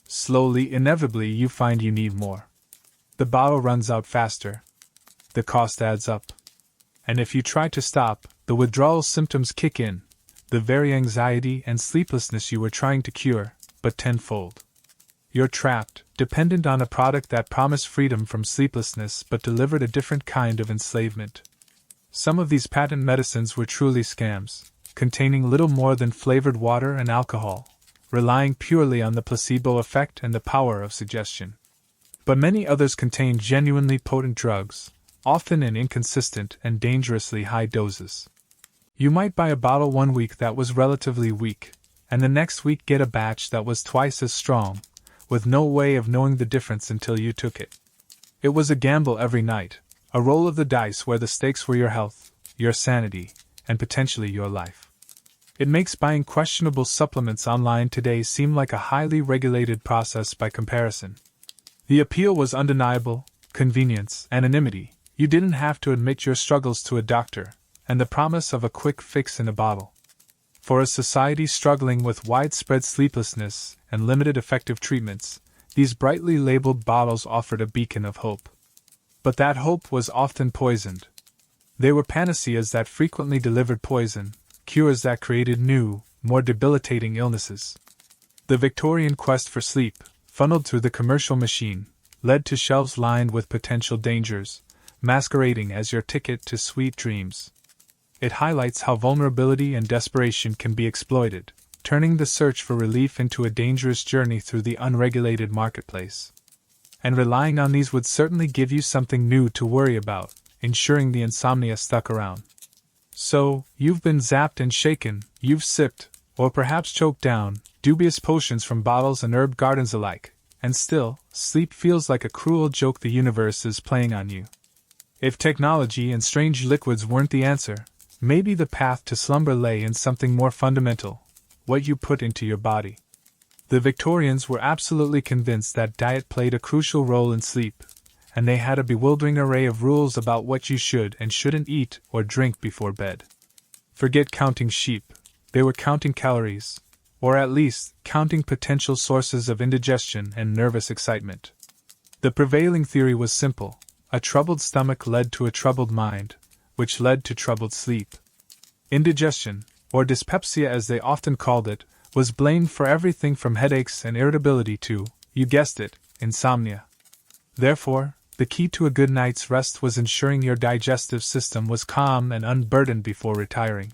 S1: Slowly, inevitably, you find you need more. The bottle runs out faster. The cost adds up. And if you try to stop, the withdrawal symptoms kick in, the very anxiety and sleeplessness you were trying to cure, but tenfold. You're trapped, dependent on a product that promised freedom from sleeplessness but delivered a different kind of enslavement. Some of these patent medicines were truly scams, containing little more than flavored water and alcohol, relying purely on the placebo effect and the power of suggestion. But many others contained genuinely potent drugs, often in inconsistent and dangerously high doses. You might buy a bottle one week that was relatively weak, and the next week get a batch that was twice as strong, with no way of knowing the difference until you took it. It was a gamble every night, a roll of the dice where the stakes were your health, your sanity, and potentially your life. It makes buying questionable supplements online today seem like a highly regulated process by comparison. The appeal was undeniable: convenience, anonymity. You didn't have to admit your struggles to a doctor, and the promise of a quick fix in a bottle. For a society struggling with widespread sleeplessness and limited effective treatments, these brightly labeled bottles offered a beacon of hope. But that hope was often poisoned. They were panaceas that frequently delivered poison, cures that created new, more debilitating illnesses. The Victorian quest for sleep, funneled through the commercial machine, led to shelves lined with potential dangers, masquerading as your ticket to sweet dreams. It highlights how vulnerability and desperation can be exploited, turning the search for relief into a dangerous journey through the unregulated marketplace. And relying on these would certainly give you something new to worry about, ensuring the insomnia stuck around. So, you've been zapped and shaken, you've sipped, or perhaps choked down, dubious potions from bottles and herb gardens alike, and still, sleep feels like a cruel joke the universe is playing on you. If technology and strange liquids weren't the answer, maybe the path to slumber lay in something more fundamental: what you put into your body. The Victorians were absolutely convinced that diet played a crucial role in sleep, and they had a bewildering array of rules about what you should and shouldn't eat or drink before bed. Forget counting sheep, they were counting calories, or at least counting potential sources of indigestion and nervous excitement. The prevailing theory was simple: a troubled stomach led to a troubled mind, which led to troubled sleep. Indigestion, or dyspepsia as they often called it, was blamed for everything from headaches and irritability to, you guessed it, insomnia. Therefore, the key to a good night's rest was ensuring your digestive system was calm and unburdened before retiring.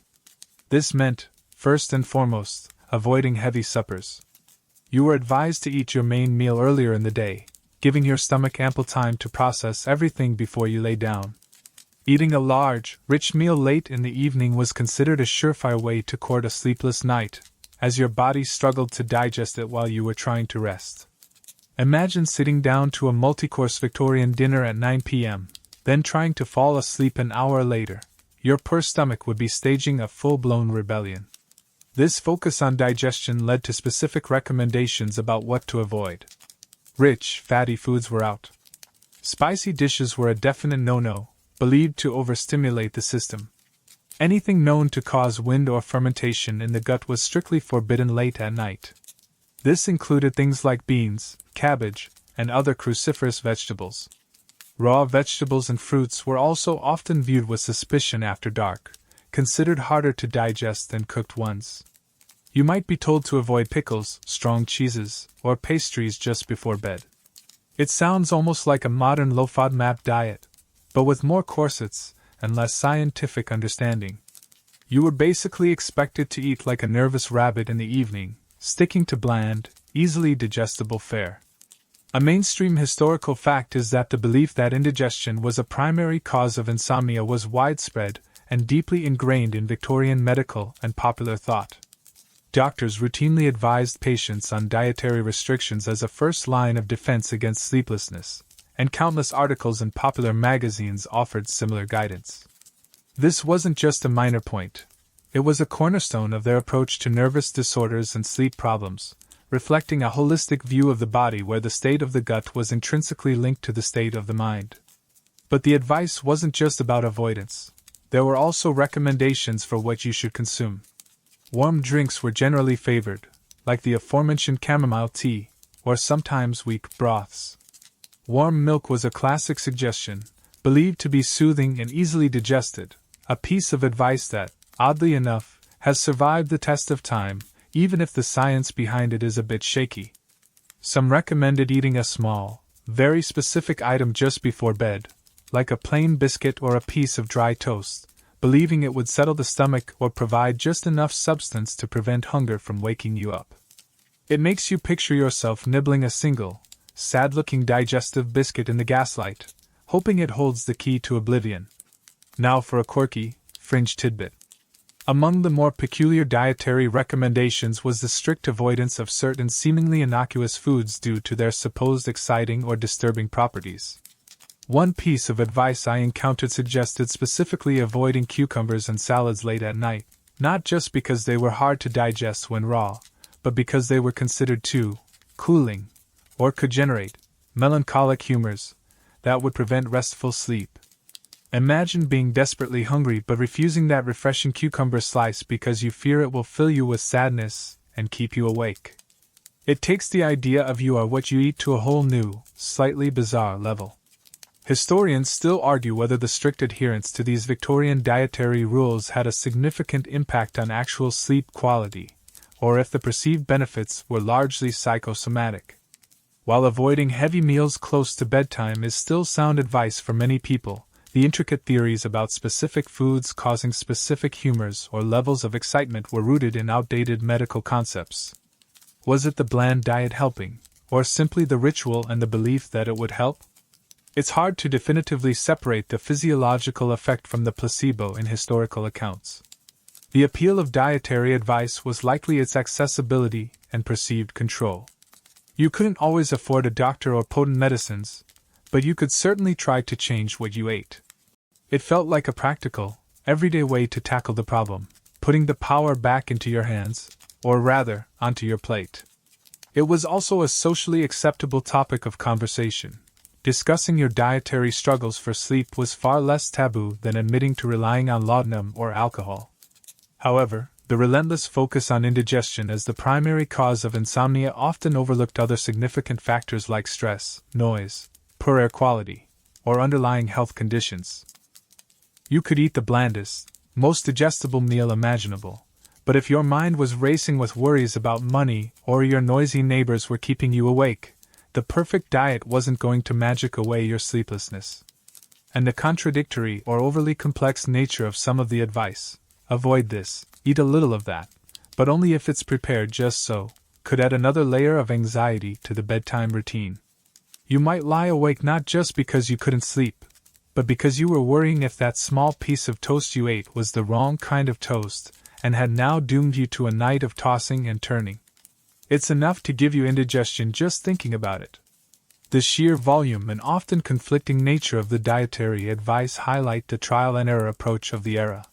S1: This meant, first and foremost, avoiding heavy suppers. You were advised to eat your main meal earlier in the day, giving your stomach ample time to process everything before you lay down. Eating a large, rich meal late in the evening was considered a surefire way to court a sleepless night, as your body struggled to digest it while you were trying to rest. Imagine sitting down to a multi-course Victorian dinner at 9 p.m., then trying to fall asleep an hour later, your poor stomach would be staging a full-blown rebellion. This focus on digestion led to specific recommendations about what to avoid. Rich, fatty foods were out. Spicy dishes were a definite no-no, believed to overstimulate the system. Anything known to cause wind or fermentation in the gut was strictly forbidden late at night. This included things like beans, cabbage, and other cruciferous vegetables. Raw vegetables and fruits were also often viewed with suspicion after dark, considered harder to digest than cooked ones. You might be told to avoid pickles, strong cheeses, or pastries just before bed. It sounds almost like a modern low FODMAP diet, but with more corsets and less scientific understanding. You were basically expected to eat like a nervous rabbit in the evening, sticking to bland, easily digestible fare. A mainstream historical fact is that the belief that indigestion was a primary cause of insomnia was widespread and deeply ingrained in Victorian medical and popular thought. Doctors routinely advised patients on dietary restrictions as a first line of defense against sleeplessness, and countless articles in popular magazines offered similar guidance. This wasn't just a minor point. It was a cornerstone of their approach to nervous disorders and sleep problems, reflecting a holistic view of the body where the state of the gut was intrinsically linked to the state of the mind. But the advice wasn't just about avoidance. There were also recommendations for what you should consume. Warm drinks were generally favored, like the aforementioned chamomile tea, or sometimes weak broths. Warm milk was a classic suggestion, believed to be soothing and easily digested, a piece of advice that, oddly enough, has survived the test of time, even if the science behind it is a bit shaky. Some recommended eating a small, very specific item just before bed, like a plain biscuit or a piece of dry toast, believing it would settle the stomach or provide just enough substance to prevent hunger from waking you up. It makes you picture yourself nibbling a single, sad-looking digestive biscuit in the gaslight, hoping it holds the key to oblivion. Now for a quirky, fringe tidbit. Among the more peculiar dietary recommendations was the strict avoidance of certain seemingly innocuous foods due to their supposed exciting or disturbing properties. One piece of advice I encountered suggested specifically avoiding cucumbers and salads late at night, not just because they were hard to digest when raw, but because they were considered too cooling, or could generate melancholic humors that would prevent restful sleep. Imagine being desperately hungry but refusing that refreshing cucumber slice because you fear it will fill you with sadness and keep you awake. It takes the idea of you are what you eat to a whole new, slightly bizarre level. Historians still argue whether the strict adherence to these Victorian dietary rules had a significant impact on actual sleep quality, or if the perceived benefits were largely psychosomatic. While avoiding heavy meals close to bedtime is still sound advice for many people, the intricate theories about specific foods causing specific humors or levels of excitement were rooted in outdated medical concepts. Was it the bland diet helping, or simply the ritual and the belief that it would help? It's hard to definitively separate the physiological effect from the placebo in historical accounts. The appeal of dietary advice was likely its accessibility and perceived control. You couldn't always afford a doctor or potent medicines, but you could certainly try to change what you ate. It felt like a practical, everyday way to tackle the problem, putting the power back into your hands, or rather, onto your plate. It was also a socially acceptable topic of conversation. Discussing your dietary struggles for sleep was far less taboo than admitting to relying on laudanum or alcohol. However, the relentless focus on indigestion as the primary cause of insomnia often overlooked other significant factors like stress, noise, poor air quality, or underlying health conditions. You could eat the blandest, most digestible meal imaginable, but if your mind was racing with worries about money or your noisy neighbors were keeping you awake, the perfect diet wasn't going to magic away your sleeplessness. And the contradictory or overly complex nature of some of the advice, avoid this, eat a little of that, but only if it's prepared just so, could add another layer of anxiety to the bedtime routine. You might lie awake not just because you couldn't sleep, but because you were worrying if that small piece of toast you ate was the wrong kind of toast and had now doomed you to a night of tossing and turning. It's enough to give you indigestion just thinking about it. The sheer volume and often conflicting nature of the dietary advice highlight the trial and error approach of the era.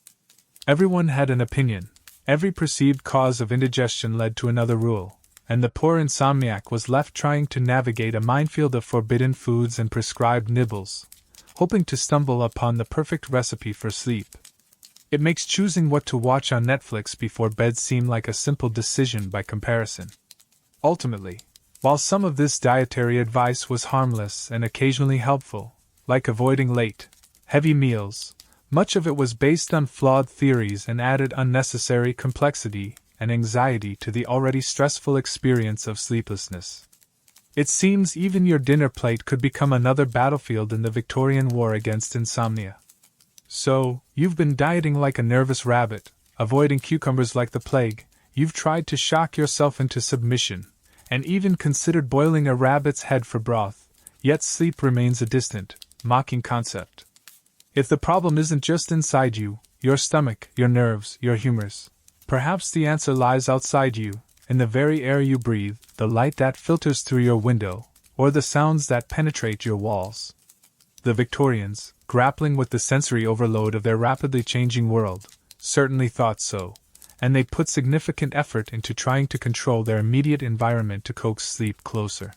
S1: Everyone had an opinion, every perceived cause of indigestion led to another rule, and the poor insomniac was left trying to navigate a minefield of forbidden foods and prescribed nibbles, hoping to stumble upon the perfect recipe for sleep. It makes choosing what to watch on Netflix before bed seem like a simple decision by comparison. Ultimately, while some of this dietary advice was harmless and occasionally helpful, like avoiding late, heavy meals, much of it was based on flawed theories and added unnecessary complexity and anxiety to the already stressful experience of sleeplessness. It seems even your dinner plate could become another battlefield in the Victorian war against insomnia. So, you've been dieting like a nervous rabbit, avoiding cucumbers like the plague, you've tried to shock yourself into submission, and even considered boiling a rabbit's head for broth, yet sleep remains a distant, mocking concept. If the problem isn't just inside you, your stomach, your nerves, your humors, perhaps the answer lies outside you, in the very air you breathe, the light that filters through your window, or the sounds that penetrate your walls. The Victorians, grappling with the sensory overload of their rapidly changing world, certainly thought so, and they put significant effort into trying to control their immediate environment to coax sleep closer.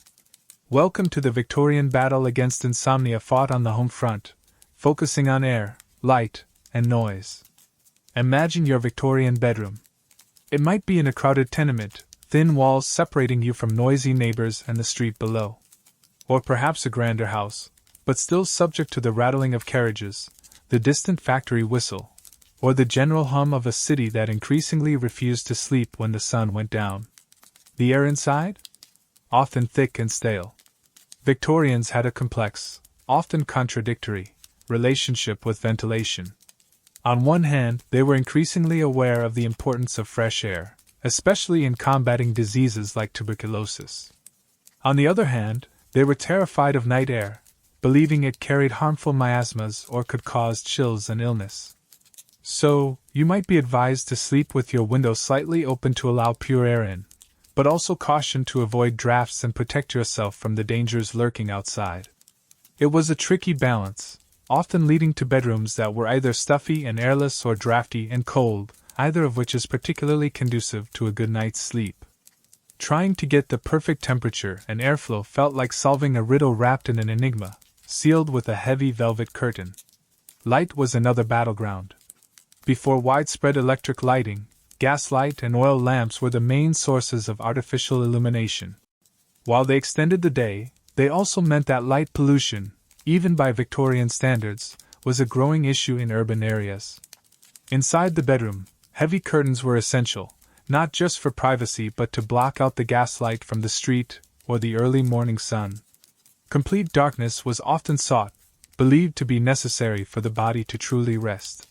S1: Welcome to the Victorian battle against insomnia fought on the home front, focusing on air, light, and noise. Imagine your Victorian bedroom. It might be in a crowded tenement, thin walls separating you from noisy neighbors and the street below. Or perhaps a grander house, but still subject to the rattling of carriages, the distant factory whistle, or the general hum of a city that increasingly refused to sleep when the sun went down. The air inside? Often thick and stale. Victorians had a complex, often contradictory, relationship with ventilation. On one hand, they were increasingly aware of the importance of fresh air, especially in combating diseases like tuberculosis. On the other hand, they were terrified of night air, believing it carried harmful miasmas or could cause chills and illness. So, you might be advised to sleep with your window slightly open to allow pure air in, but also caution to avoid drafts and protect yourself from the dangers lurking outside. It was a tricky balance, often leading to bedrooms that were either stuffy and airless or drafty and cold, either of which is particularly conducive to a good night's sleep. Trying to get the perfect temperature and airflow felt like solving a riddle wrapped in an enigma, sealed with a heavy velvet curtain. Light was another battleground. Before widespread electric lighting, gaslight and oil lamps were the main sources of artificial illumination. While they extended the day, they also meant that light pollution, even by Victorian standards, was a growing issue in urban areas. Inside the bedroom, heavy curtains were essential, not just for privacy but to block out the gaslight from the street or the early morning sun. Complete darkness was often sought, believed to be necessary for the body to truly rest.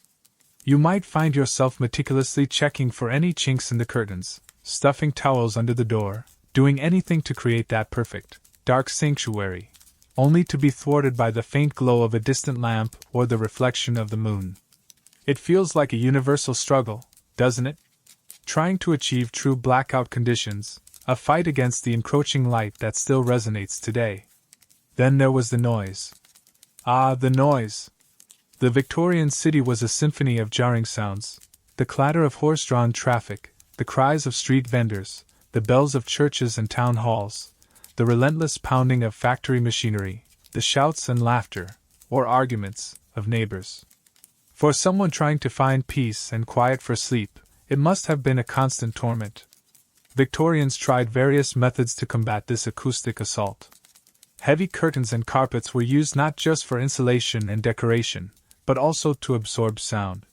S1: You might find yourself meticulously checking for any chinks in the curtains, stuffing towels under the door, doing anything to create that perfect, dark sanctuary, only to be thwarted by the faint glow of a distant lamp or the reflection of the moon. It feels like a universal struggle, doesn't it? Trying to achieve true blackout conditions, a fight against the encroaching light that still resonates today. Then there was the noise. Ah, the noise! The Victorian city was a symphony of jarring sounds, the clatter of horse-drawn traffic, the cries of street vendors, the bells of churches and town halls, the relentless pounding of factory machinery, the shouts and laughter, or arguments, of neighbors. For someone trying to find peace and quiet for sleep, it must have been a constant torment. Victorians tried various methods to combat this acoustic assault. Heavy curtains and carpets were used not just for insulation and decoration, but also to absorb sound.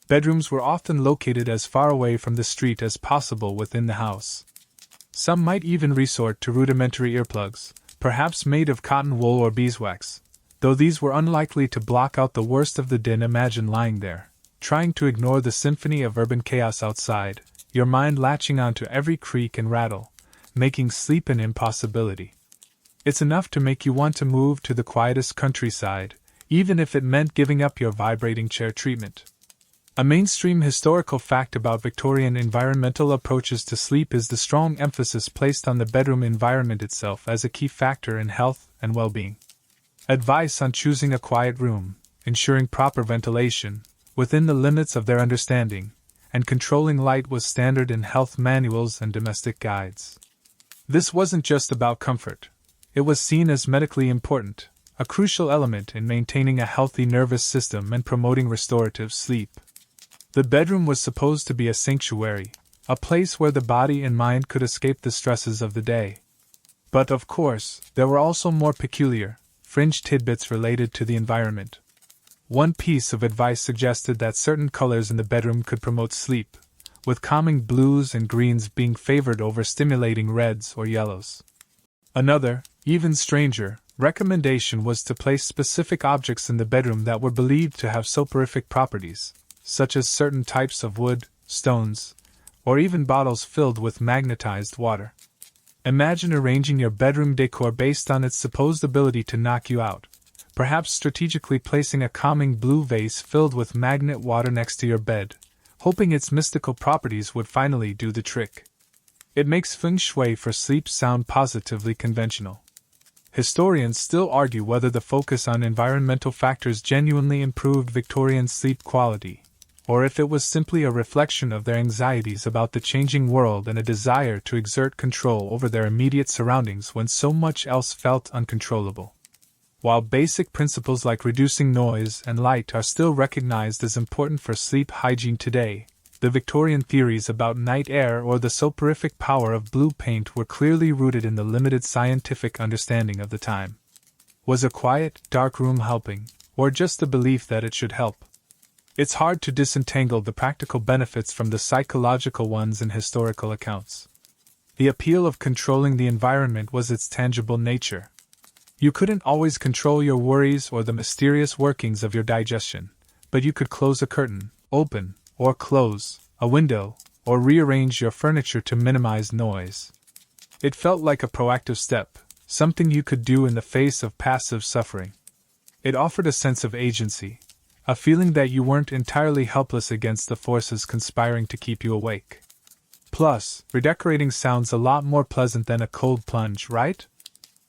S1: Bedrooms were often located as far away from the street as possible within the house. Some might even resort to rudimentary earplugs, perhaps made of cotton wool or beeswax, though these were unlikely to block out the worst of the din. Imagine lying there, trying to ignore the symphony of urban chaos outside, your mind latching onto every creak and rattle, making sleep an impossibility. It's enough to make you want to move to the quietest countryside, even if it meant giving up your vibrating chair treatment. A mainstream historical fact about Victorian environmental approaches to sleep is the strong emphasis placed on the bedroom environment itself as a key factor in health and well-being. Advice on choosing a quiet room, ensuring proper ventilation, within the limits of their understanding, and controlling light was standard in health manuals and domestic guides. This wasn't just about comfort. It was seen as medically important, a crucial element in maintaining a healthy nervous system and promoting restorative sleep. The bedroom was supposed to be a sanctuary, a place where the body and mind could escape the stresses of the day. But of course, there were also more peculiar, fringe tidbits related to the environment. One piece of advice suggested that certain colors in the bedroom could promote sleep, with calming blues and greens being favored over stimulating reds or yellows. Another, even stranger, recommendation was to place specific objects in the bedroom that were believed to have soporific properties, such as certain types of wood, stones, or even bottles filled with magnetized water. Imagine arranging your bedroom decor based on its supposed ability to knock you out, perhaps strategically placing a calming blue vase filled with magnet water next to your bed, hoping its mystical properties would finally do the trick. It makes feng shui for sleep sound positively conventional. Historians still argue whether the focus on environmental factors genuinely improved Victorian sleep quality, or if it was simply a reflection of their anxieties about the changing world and a desire to exert control over their immediate surroundings when so much else felt uncontrollable. While basic principles like reducing noise and light are still recognized as important for sleep hygiene today, the Victorian theories about night air or the soporific power of blue paint were clearly rooted in the limited scientific understanding of the time. Was a quiet, dark room helping, or just the belief that it should help? It's hard to disentangle the practical benefits from the psychological ones in historical accounts. The appeal of controlling the environment was its tangible nature. You couldn't always control your worries or the mysterious workings of your digestion, but you could close a curtain, open, or close a window, or rearrange your furniture to minimize noise. It felt like a proactive step, something you could do in the face of passive suffering. It offered a sense of agency, a feeling that you weren't entirely helpless against the forces conspiring to keep you awake. Plus, redecorating sounds a lot more pleasant than a cold plunge, right?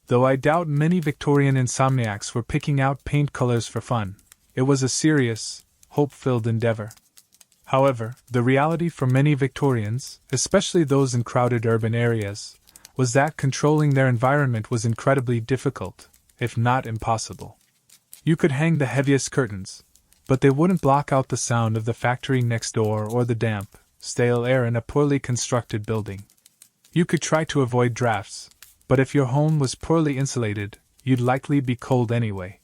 S1: Though I doubt many Victorian insomniacs were picking out paint colors for fun, it was a serious, hope-filled endeavor. However, the reality for many Victorians, especially those in crowded urban areas, was that controlling their environment was incredibly difficult, if not impossible. You could hang the heaviest curtains, but they wouldn't block out the sound of the factory next door or the damp, stale air in a poorly constructed building. You could try to avoid drafts, but if your home was poorly insulated, you'd likely be cold anyway.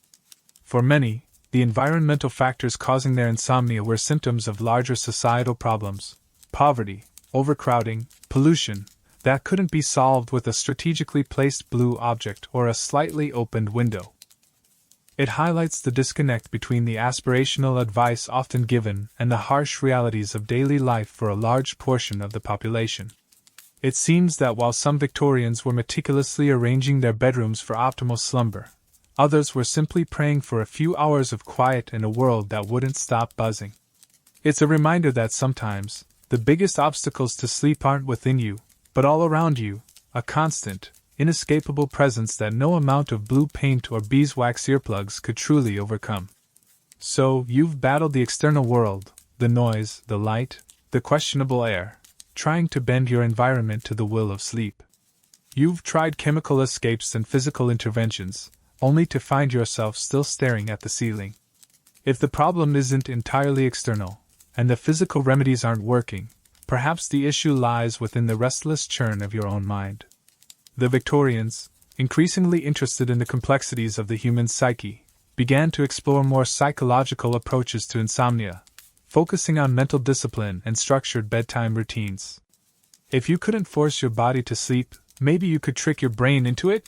S1: For many, the environmental factors causing their insomnia were symptoms of larger societal problems: poverty, overcrowding, pollution, that couldn't be solved with a strategically placed blue object or a slightly opened window. It highlights the disconnect between the aspirational advice often given and the harsh realities of daily life for a large portion of the population. It seems that while some Victorians were meticulously arranging their bedrooms for optimal slumber, others were simply praying for a few hours of quiet in a world that wouldn't stop buzzing. It's a reminder that sometimes, the biggest obstacles to sleep aren't within you, but all around you, a constant, inescapable presence that no amount of blue paint or beeswax earplugs could truly overcome. So, you've battled the external world, the noise, the light, the questionable air, trying to bend your environment to the will of sleep. You've tried chemical escapes and physical interventions, only to find yourself still staring at the ceiling. If the problem isn't entirely external, and the physical remedies aren't working, perhaps the issue lies within the restless churn of your own mind. The Victorians, increasingly interested in the complexities of the human psyche, began to explore more psychological approaches to insomnia, focusing on mental discipline and structured bedtime routines. If you couldn't force your body to sleep, maybe you could trick your brain into it?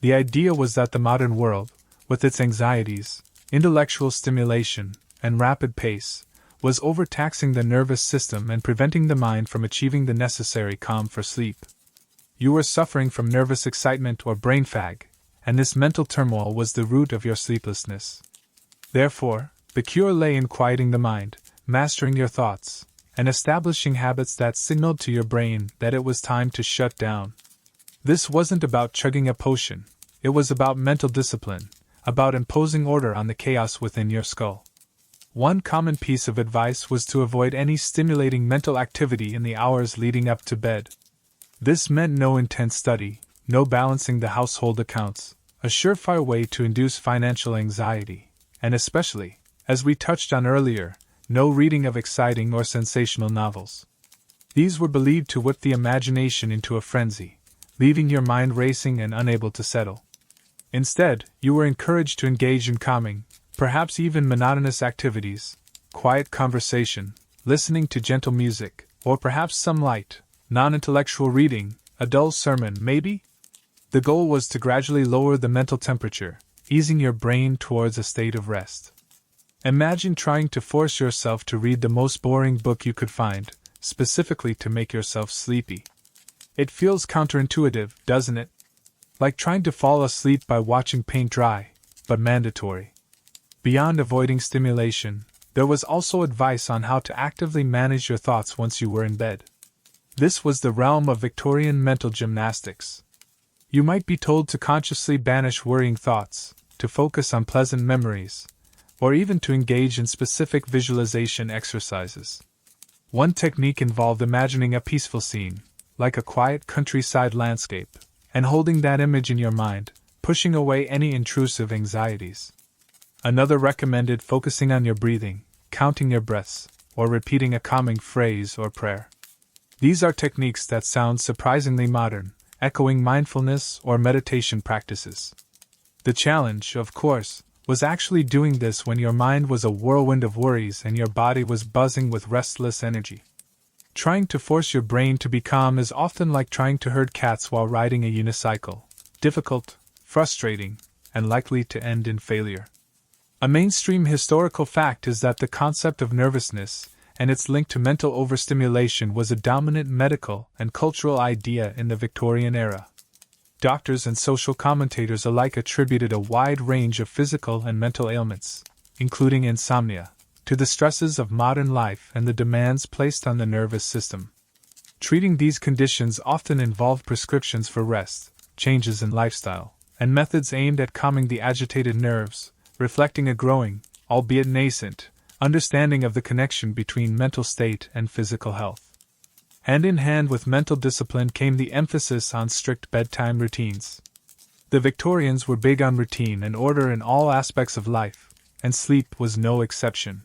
S1: The idea was that the modern world, with its anxieties, intellectual stimulation, and rapid pace, was overtaxing the nervous system and preventing the mind from achieving the necessary calm for sleep. You were suffering from nervous excitement or brain fag, and this mental turmoil was the root of your sleeplessness. Therefore, the cure lay in quieting the mind, mastering your thoughts, and establishing habits that signaled to your brain that it was time to shut down. This wasn't about chugging a potion, it was about mental discipline, about imposing order on the chaos within your skull. One common piece of advice was to avoid any stimulating mental activity in the hours leading up to bed. This meant no intense study, no balancing the household accounts, a surefire way to induce financial anxiety, and especially, as we touched on earlier, no reading of exciting or sensational novels. These were believed to whip the imagination into a frenzy, leaving your mind racing and unable to settle. Instead, you were encouraged to engage in calming, perhaps even monotonous activities, quiet conversation, listening to gentle music, or perhaps some light, non-intellectual reading, a dull sermon maybe? The goal was to gradually lower the mental temperature, easing your brain towards a state of rest. Imagine trying to force yourself to read the most boring book you could find, specifically to make yourself sleepy. It feels counterintuitive, doesn't it? Like trying to fall asleep by watching paint dry, but mandatory. Beyond avoiding stimulation, there was also advice on how to actively manage your thoughts once you were in bed. This was the realm of Victorian mental gymnastics. You might be told to consciously banish worrying thoughts, to focus on pleasant memories, or even to engage in specific visualization exercises. One technique involved imagining a peaceful scene, like a quiet countryside landscape, and holding that image in your mind, pushing away any intrusive anxieties. Another recommended focusing on your breathing, counting your breaths, or repeating a calming phrase or prayer. These are techniques that sound surprisingly modern, echoing mindfulness or meditation practices. The challenge, of course, was actually doing this when your mind was a whirlwind of worries and your body was buzzing with restless energy. Trying to force your brain to be calm is often like trying to herd cats while riding a unicycle, difficult, frustrating, and likely to end in failure. A mainstream historical fact is that the concept of nervousness and its link to mental overstimulation was a dominant medical and cultural idea in the Victorian era. Doctors and social commentators alike attributed a wide range of physical and mental ailments, including insomnia, to the stresses of modern life and the demands placed on the nervous system. Treating these conditions often involved prescriptions for rest, changes in lifestyle, and methods aimed at calming the agitated nerves, reflecting a growing, albeit nascent, understanding of the connection between mental state and physical health. Hand in hand with mental discipline came the emphasis on strict bedtime routines. The Victorians were big on routine and order in all aspects of life, and sleep was no exception.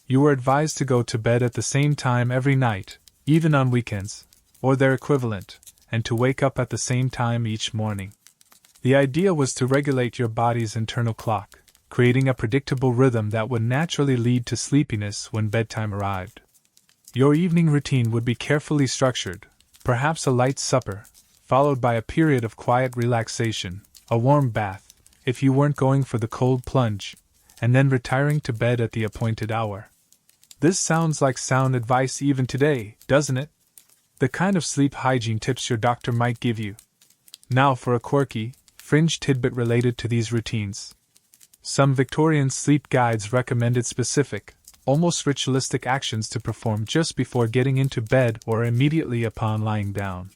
S1: You were advised to go to bed at the same time every night, even on weekends, or their equivalent, and to wake up at the same time each morning. The idea was to regulate your body's internal clock, creating a predictable rhythm that would naturally lead to sleepiness when bedtime arrived. Your evening routine would be carefully structured, perhaps a light supper, followed by a period of quiet relaxation, a warm bath, if you weren't going for the cold plunge, and then retiring to bed at the appointed hour. This sounds like sound advice even today, doesn't it? The kind of sleep hygiene tips your doctor might give you. Now for a quirky, fringe tidbit related to these routines. Some Victorian sleep guides recommended specific, almost ritualistic actions to perform just before getting into bed or immediately upon lying down.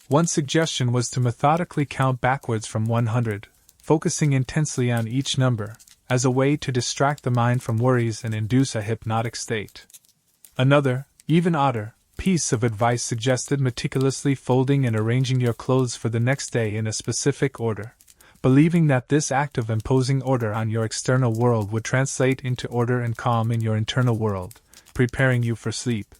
S1: One suggestion was to methodically count backwards from 100, focusing intensely on each number, as a way to distract the mind from worries and induce a hypnotic state. Another, even odder, piece of advice suggested meticulously folding and arranging your clothes for the next day in a specific order, believing that this act of imposing order on your external world would translate into order and calm in your internal world, preparing you for sleep.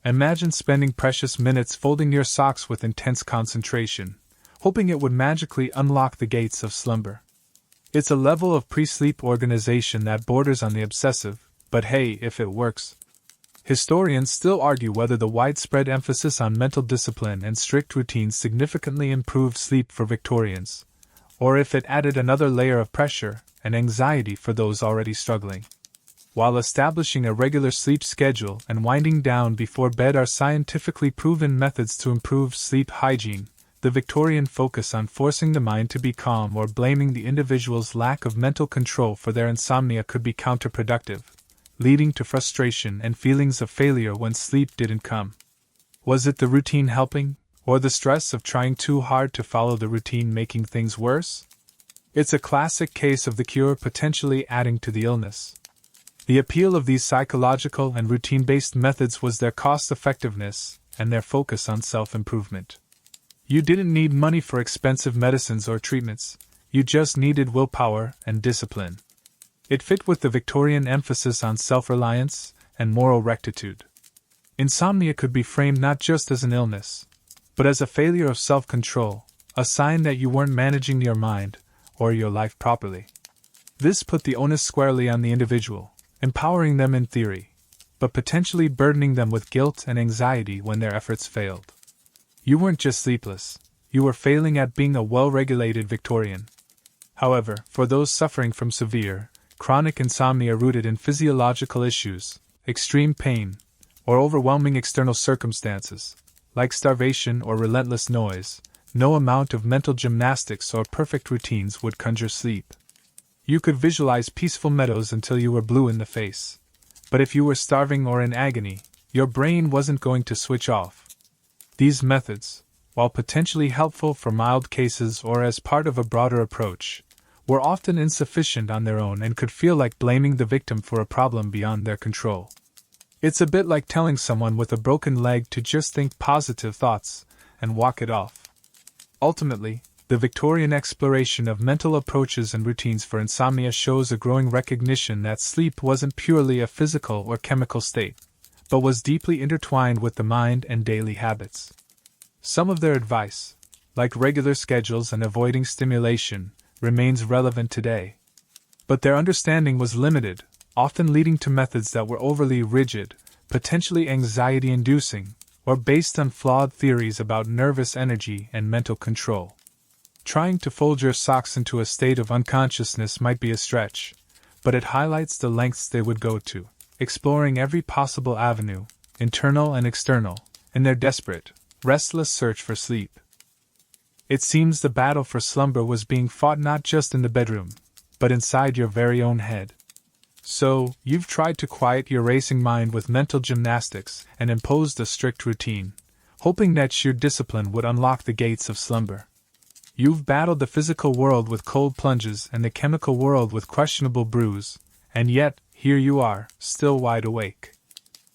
S1: Imagine spending precious minutes folding your socks with intense concentration, hoping it would magically unlock the gates of slumber. It's a level of pre-sleep organization that borders on the obsessive, but hey, if it works. Historians still argue whether the widespread emphasis on mental discipline and strict routines significantly improved sleep for Victorians, or if it added another layer of pressure and anxiety for those already struggling. While establishing a regular sleep schedule and winding down before bed are scientifically proven methods to improve sleep hygiene, the Victorian focus on forcing the mind to be calm or blaming the individual's lack of mental control for their insomnia could be counterproductive, leading to frustration and feelings of failure when sleep didn't come. Was it the routine helping, or the stress of trying too hard to follow the routine making things worse? It's a classic case of the cure potentially adding to the illness. The appeal of these psychological and routine-based methods was their cost-effectiveness and their focus on self-improvement. You didn't need money for expensive medicines or treatments, you just needed willpower and discipline. It fit with the Victorian emphasis on self-reliance and moral rectitude. Insomnia could be framed not just as an illness, but as a failure of self-control, a sign that you weren't managing your mind or your life properly. This put the onus squarely on the individual, empowering them in theory, but potentially burdening them with guilt and anxiety when their efforts failed. You weren't just sleepless, you were failing at being a well-regulated Victorian. However, for those suffering from severe, chronic insomnia rooted in physiological issues, extreme pain, or overwhelming external circumstances, like starvation or relentless noise, no amount of mental gymnastics or perfect routines would conjure sleep. You could visualize peaceful meadows until you were blue in the face. But if you were starving or in agony, your brain wasn't going to switch off. These methods, while potentially helpful for mild cases or as part of a broader approach, were often insufficient on their own and could feel like blaming the victim for a problem beyond their control. It's a bit like telling someone with a broken leg to just think positive thoughts and walk it off. Ultimately, the Victorian exploration of mental approaches and routines for insomnia shows a growing recognition that sleep wasn't purely a physical or chemical state, but was deeply intertwined with the mind and daily habits. Some of their advice, like regular schedules and avoiding stimulation, remains relevant today. But their understanding was limited, often leading to methods that were overly rigid, potentially anxiety-inducing, or based on flawed theories about nervous energy and mental control. Trying to fold your socks into a state of unconsciousness might be a stretch, but it highlights the lengths they would go to, exploring every possible avenue, internal and external, in their desperate, restless search for sleep. It seems the battle for slumber was being fought not just in the bedroom, but inside your very own head. So, you've tried to quiet your racing mind with mental gymnastics and imposed a strict routine, hoping that sheer discipline would unlock the gates of slumber. You've battled the physical world with cold plunges and the chemical world with questionable brews, and yet, here you are, still wide awake.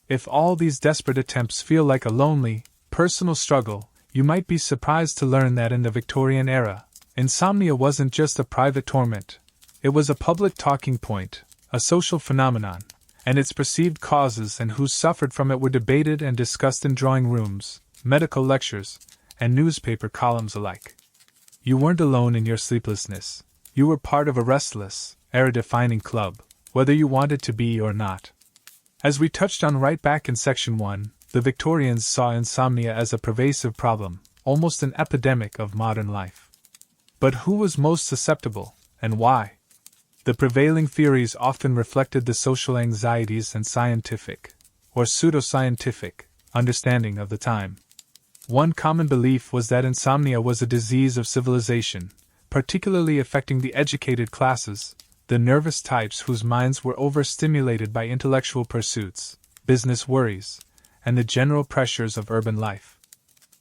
S1: If all these desperate attempts feel like a lonely, personal struggle, you might be surprised to learn that in the Victorian era, insomnia wasn't just a private torment. It was a public talking point, a social phenomenon, and its perceived causes and who suffered from it were debated and discussed in drawing rooms, medical lectures, and newspaper columns alike. You weren't alone in your sleeplessness. You were part of a restless, era-defining club, whether you wanted to be or not. As we touched on right back in Section 1, the Victorians saw insomnia as a pervasive problem, almost an epidemic of modern life. But who was most susceptible, and why? The prevailing theories often reflected the social anxieties and scientific, or pseudoscientific, understanding of the time. One common belief was that insomnia was a disease of civilization, particularly affecting the educated classes, the nervous types whose minds were overstimulated by intellectual pursuits, business worries, and the general pressures of urban life.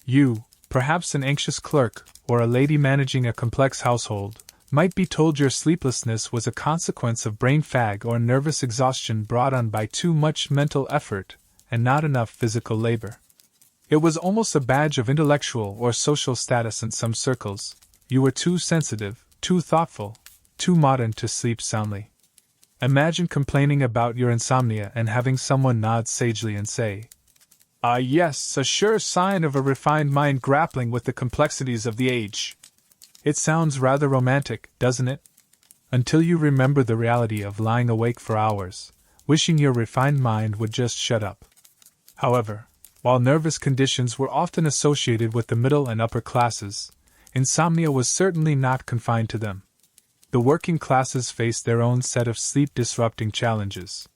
S1: You, perhaps an anxious clerk or a lady managing a complex household, might be told your sleeplessness was a consequence of brain fag or nervous exhaustion brought on by too much mental effort and not enough physical labor. It was almost a badge of intellectual or social status in some circles. You were too sensitive, too thoughtful, too modern to sleep soundly. Imagine complaining about your insomnia and having someone nod sagely and say, yes, a sure sign of a refined mind grappling with the complexities of the age. It sounds rather romantic, doesn't it? Until you remember the reality of lying awake for hours, wishing your refined mind would just shut up. However, while nervous conditions were often associated with the middle and upper classes, insomnia was certainly not confined to them. The working classes faced their own set of sleep-disrupting challenges.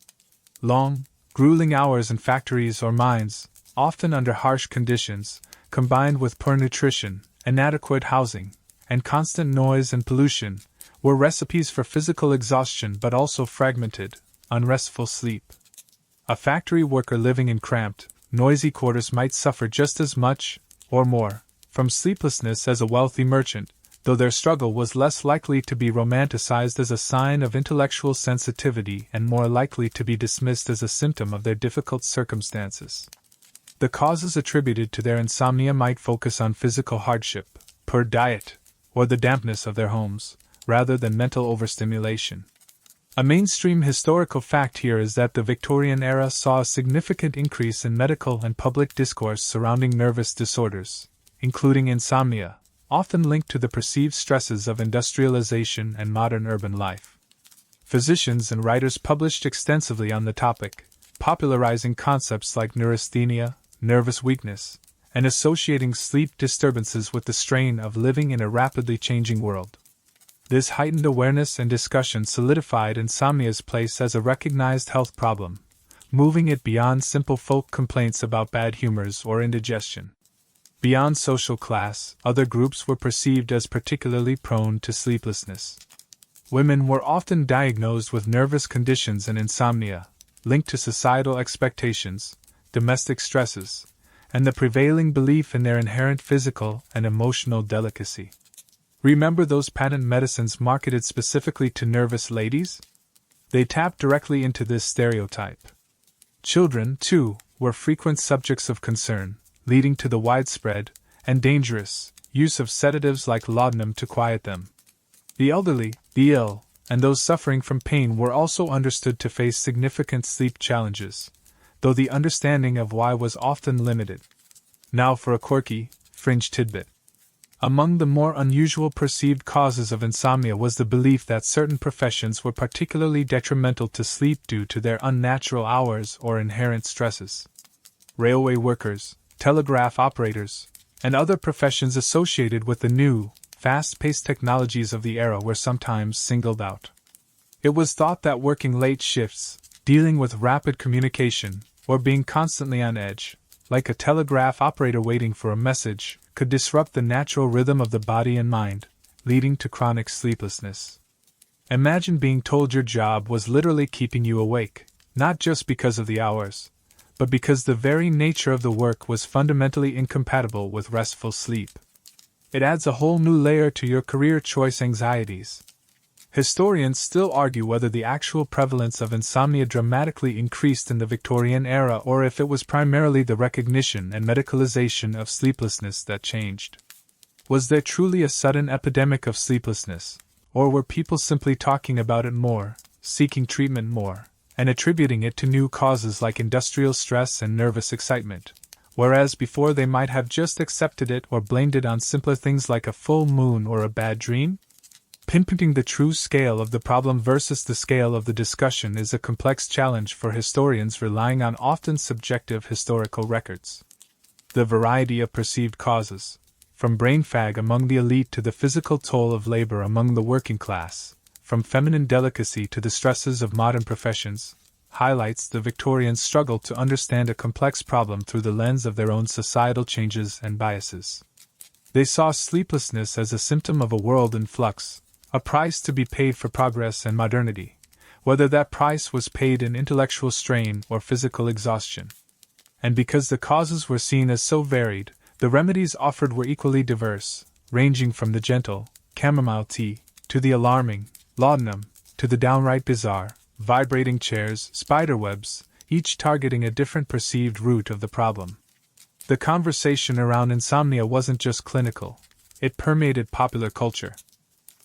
S1: Long, grueling hours in factories or mines, often under harsh conditions, combined with poor nutrition, inadequate housing, and constant noise and pollution, were recipes for physical exhaustion but also fragmented, unrestful sleep. A factory worker living in cramped, noisy quarters might suffer just as much, or more, from sleeplessness as a wealthy merchant, though their struggle was less likely to be romanticized as a sign of intellectual sensitivity and more likely to be dismissed as a symptom of their difficult circumstances. The causes attributed to their insomnia might focus on physical hardship, poor diet, or the dampness of their homes, rather than mental overstimulation. A mainstream historical fact here is that the Victorian era saw a significant increase in medical and public discourse surrounding nervous disorders, including insomnia, often linked to the perceived stresses of industrialization and modern urban life. Physicians and writers published extensively on the topic, popularizing concepts like neurasthenia, nervous weakness, and associating sleep disturbances with the strain of living in a rapidly changing world. This heightened awareness and discussion solidified insomnia's place as a recognized health problem, moving it beyond simple folk complaints about bad humors or indigestion. Beyond social class, other groups were perceived as particularly prone to sleeplessness. Women were often diagnosed with nervous conditions and insomnia, linked to societal expectations, domestic stresses, and the prevailing belief in their inherent physical and emotional delicacy. Remember those patent medicines marketed specifically to nervous ladies? They tapped directly into this stereotype. Children, too, were frequent subjects of concern, leading to the widespread and dangerous use of sedatives like laudanum to quiet them. The elderly, the ill, and those suffering from pain were also understood to face significant sleep challenges, though the understanding of why was often limited. Now for a quirky, fringe tidbit. Among the more unusual perceived causes of insomnia was the belief that certain professions were particularly detrimental to sleep due to their unnatural hours or inherent stresses. Railway workers, telegraph operators, and other professions associated with the new, fast-paced technologies of the era were sometimes singled out. It was thought that working late shifts, dealing with rapid communication, or being constantly on edge, like a telegraph operator waiting for a message, could disrupt the natural rhythm of the body and mind, leading to chronic sleeplessness. Imagine being told your job was literally keeping you awake, not just because of the hours, but because the very nature of the work was fundamentally incompatible with restful sleep. It adds a whole new layer to your career choice anxieties. Historians still argue whether the actual prevalence of insomnia dramatically increased in the Victorian era or if it was primarily the recognition and medicalization of sleeplessness that changed. Was there truly a sudden epidemic of sleeplessness, or were people simply talking about it more, seeking treatment more, and attributing it to new causes like industrial stress and nervous excitement, whereas before they might have just accepted it or blamed it on simpler things like a full moon or a bad dream? Pinpointing the true scale of the problem versus the scale of the discussion is a complex challenge for historians relying on often subjective historical records. The variety of perceived causes, from brain fag among the elite to the physical toll of labor among the working class, from feminine delicacy to the stresses of modern professions, highlights the Victorians' struggle to understand a complex problem through the lens of their own societal changes and biases. They saw sleeplessness as a symptom of a world in flux, a price to be paid for progress and modernity, whether that price was paid in intellectual strain or physical exhaustion. And because the causes were seen as so varied, the remedies offered were equally diverse, ranging from the gentle, chamomile tea, to the alarming, laudanum, to the downright bizarre, vibrating chairs, spiderwebs, each targeting a different perceived root of the problem. The conversation around insomnia wasn't just clinical, it permeated popular culture.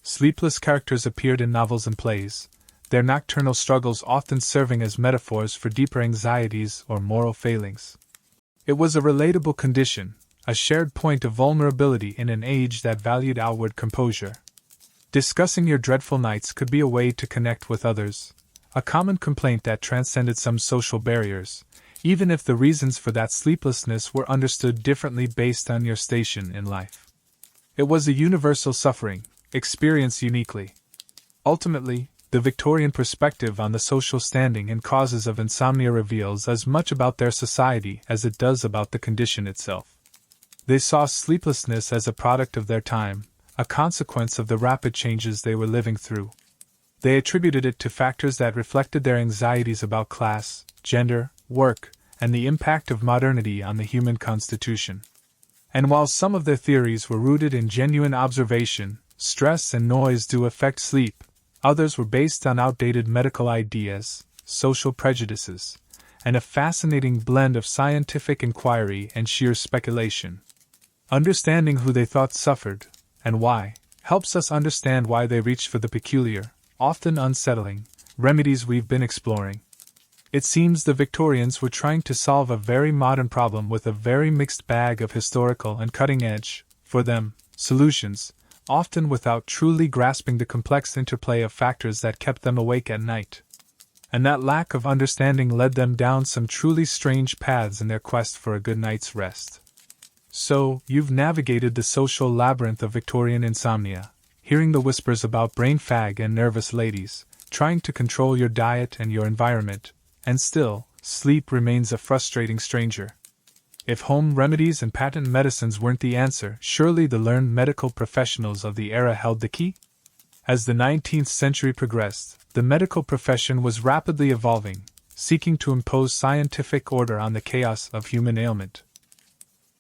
S1: Sleepless characters appeared in novels and plays, their nocturnal struggles often serving as metaphors for deeper anxieties or moral failings. It was a relatable condition, a shared point of vulnerability in an age that valued outward composure. Discussing your dreadful nights could be a way to connect with others, a common complaint that transcended some social barriers, even if the reasons for that sleeplessness were understood differently based on your station in life. It was a universal suffering, experienced uniquely. Ultimately, the Victorian perspective on the social standing and causes of insomnia reveals as much about their society as it does about the condition itself. They saw sleeplessness as a product of their time, a consequence of the rapid changes they were living through. They attributed it to factors that reflected their anxieties about class, gender, work, and the impact of modernity on the human constitution. And while some of their theories were rooted in genuine observation, stress and noise do affect sleep, others were based on outdated medical ideas, social prejudices, and a fascinating blend of scientific inquiry and sheer speculation. Understanding who they thought suffered, and why, helps us understand why they reached for the peculiar, often unsettling, remedies we've been exploring. It seems the Victorians were trying to solve a very modern problem with a very mixed bag of historical and cutting-edge, for them, solutions, often without truly grasping the complex interplay of factors that kept them awake at night. And that lack of understanding led them down some truly strange paths in their quest for a good night's rest. So, you've navigated the social labyrinth of Victorian insomnia, hearing the whispers about brain fag and nervous ladies, trying to control your diet and your environment, and still, sleep remains a frustrating stranger. If home remedies and patent medicines weren't the answer, surely the learned medical professionals of the era held the key? As the 19th century progressed, the medical profession was rapidly evolving, seeking to impose scientific order on the chaos of human ailment.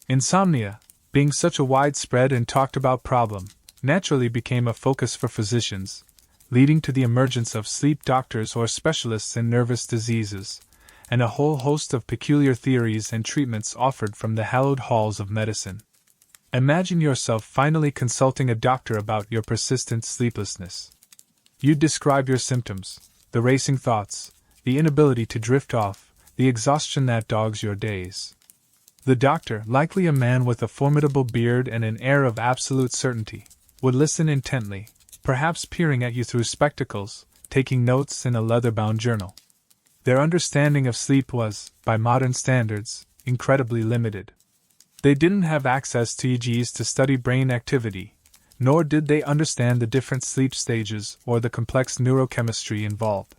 S1: Insomnia, being such a widespread and talked about problem, naturally became a focus for physicians, leading to the emergence of sleep doctors or specialists in nervous diseases, and a whole host of peculiar theories and treatments offered from the hallowed halls of medicine. Imagine yourself finally consulting a doctor about your persistent sleeplessness. You'd describe your symptoms, the racing thoughts, the inability to drift off, the exhaustion that dogs your days. The doctor, likely a man with a formidable beard and an air of absolute certainty, would listen intently, perhaps peering at you through spectacles, taking notes in a leather-bound journal. Their understanding of sleep was, by modern standards, incredibly limited. They didn't have access to EEGs to study brain activity, nor did they understand the different sleep stages or the complex neurochemistry involved.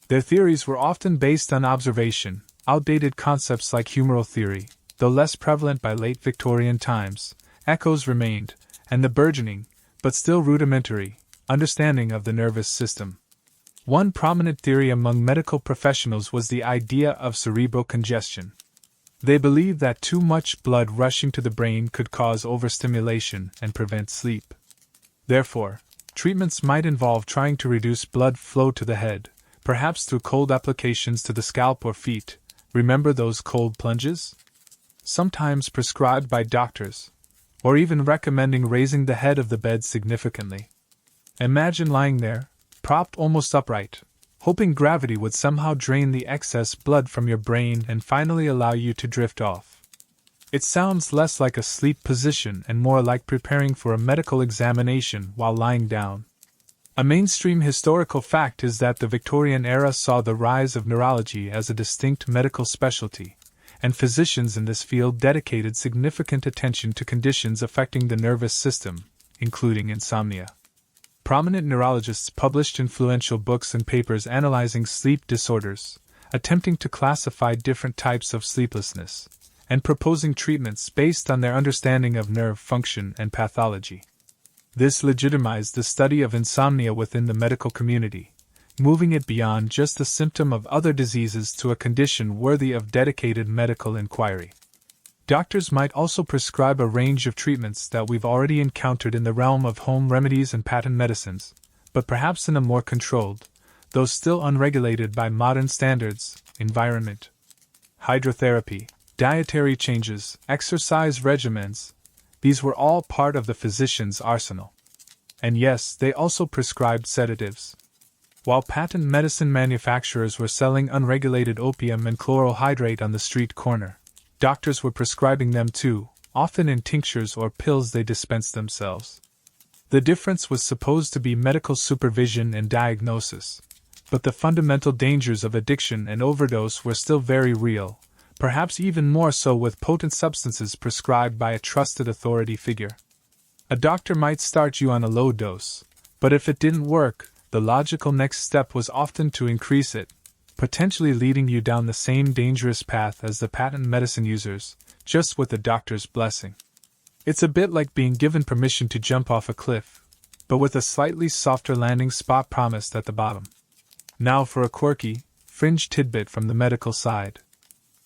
S1: Their theories were often based on observation. Outdated concepts like humoral theory, though less prevalent by late Victorian times, echoes remained, and the burgeoning, but still rudimentary, understanding of the nervous system. One prominent theory among medical professionals was the idea of cerebral congestion. They believed that too much blood rushing to the brain could cause overstimulation and prevent sleep. Therefore, treatments might involve trying to reduce blood flow to the head, perhaps through cold applications to the scalp or feet. Remember those cold plunges? Sometimes prescribed by doctors, or even recommending raising the head of the bed significantly. Imagine lying there, propped almost upright, hoping gravity would somehow drain the excess blood from your brain and finally allow you to drift off. It sounds less like a sleep position and more like preparing for a medical examination while lying down. A mainstream historical fact is that the Victorian era saw the rise of neurology as a distinct medical specialty, and physicians in this field dedicated significant attention to conditions affecting the nervous system, including insomnia. Prominent neurologists published influential books and papers analyzing sleep disorders, attempting to classify different types of sleeplessness, and proposing treatments based on their understanding of nerve function and pathology. This legitimized the study of insomnia within the medical community, moving it beyond just the symptom of other diseases to a condition worthy of dedicated medical inquiry. Doctors might also prescribe a range of treatments that we've already encountered in the realm of home remedies and patent medicines, but perhaps in a more controlled, though still unregulated by modern standards, environment. Hydrotherapy, dietary changes, exercise regimens, these were all part of the physician's arsenal. And yes, they also prescribed sedatives. While patent medicine manufacturers were selling unregulated opium and chloral hydrate on the street corner, doctors were prescribing them too, often in tinctures or pills they dispensed themselves. The difference was supposed to be medical supervision and diagnosis, but the fundamental dangers of addiction and overdose were still very real, perhaps even more so with potent substances prescribed by a trusted authority figure. A doctor might start you on a low dose, but if it didn't work, the logical next step was often to increase it, potentially leading you down the same dangerous path as the patent medicine users, just with the doctor's blessing. It's a bit like being given permission to jump off a cliff, but with a slightly softer landing spot promised at the bottom. Now for a quirky, fringe tidbit from the medical side.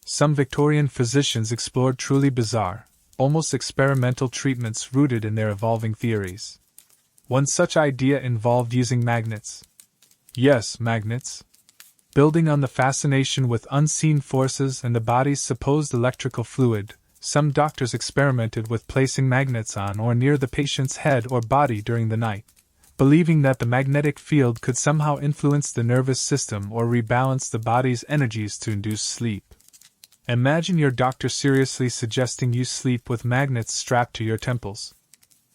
S1: Some Victorian physicians explored truly bizarre, almost experimental treatments rooted in their evolving theories. One such idea involved using magnets. Yes, magnets. Building on the fascination with unseen forces and the body's supposed electrical fluid, some doctors experimented with placing magnets on or near the patient's head or body during the night, believing that the magnetic field could somehow influence the nervous system or rebalance the body's energies to induce sleep. Imagine your doctor seriously suggesting you sleep with magnets strapped to your temples.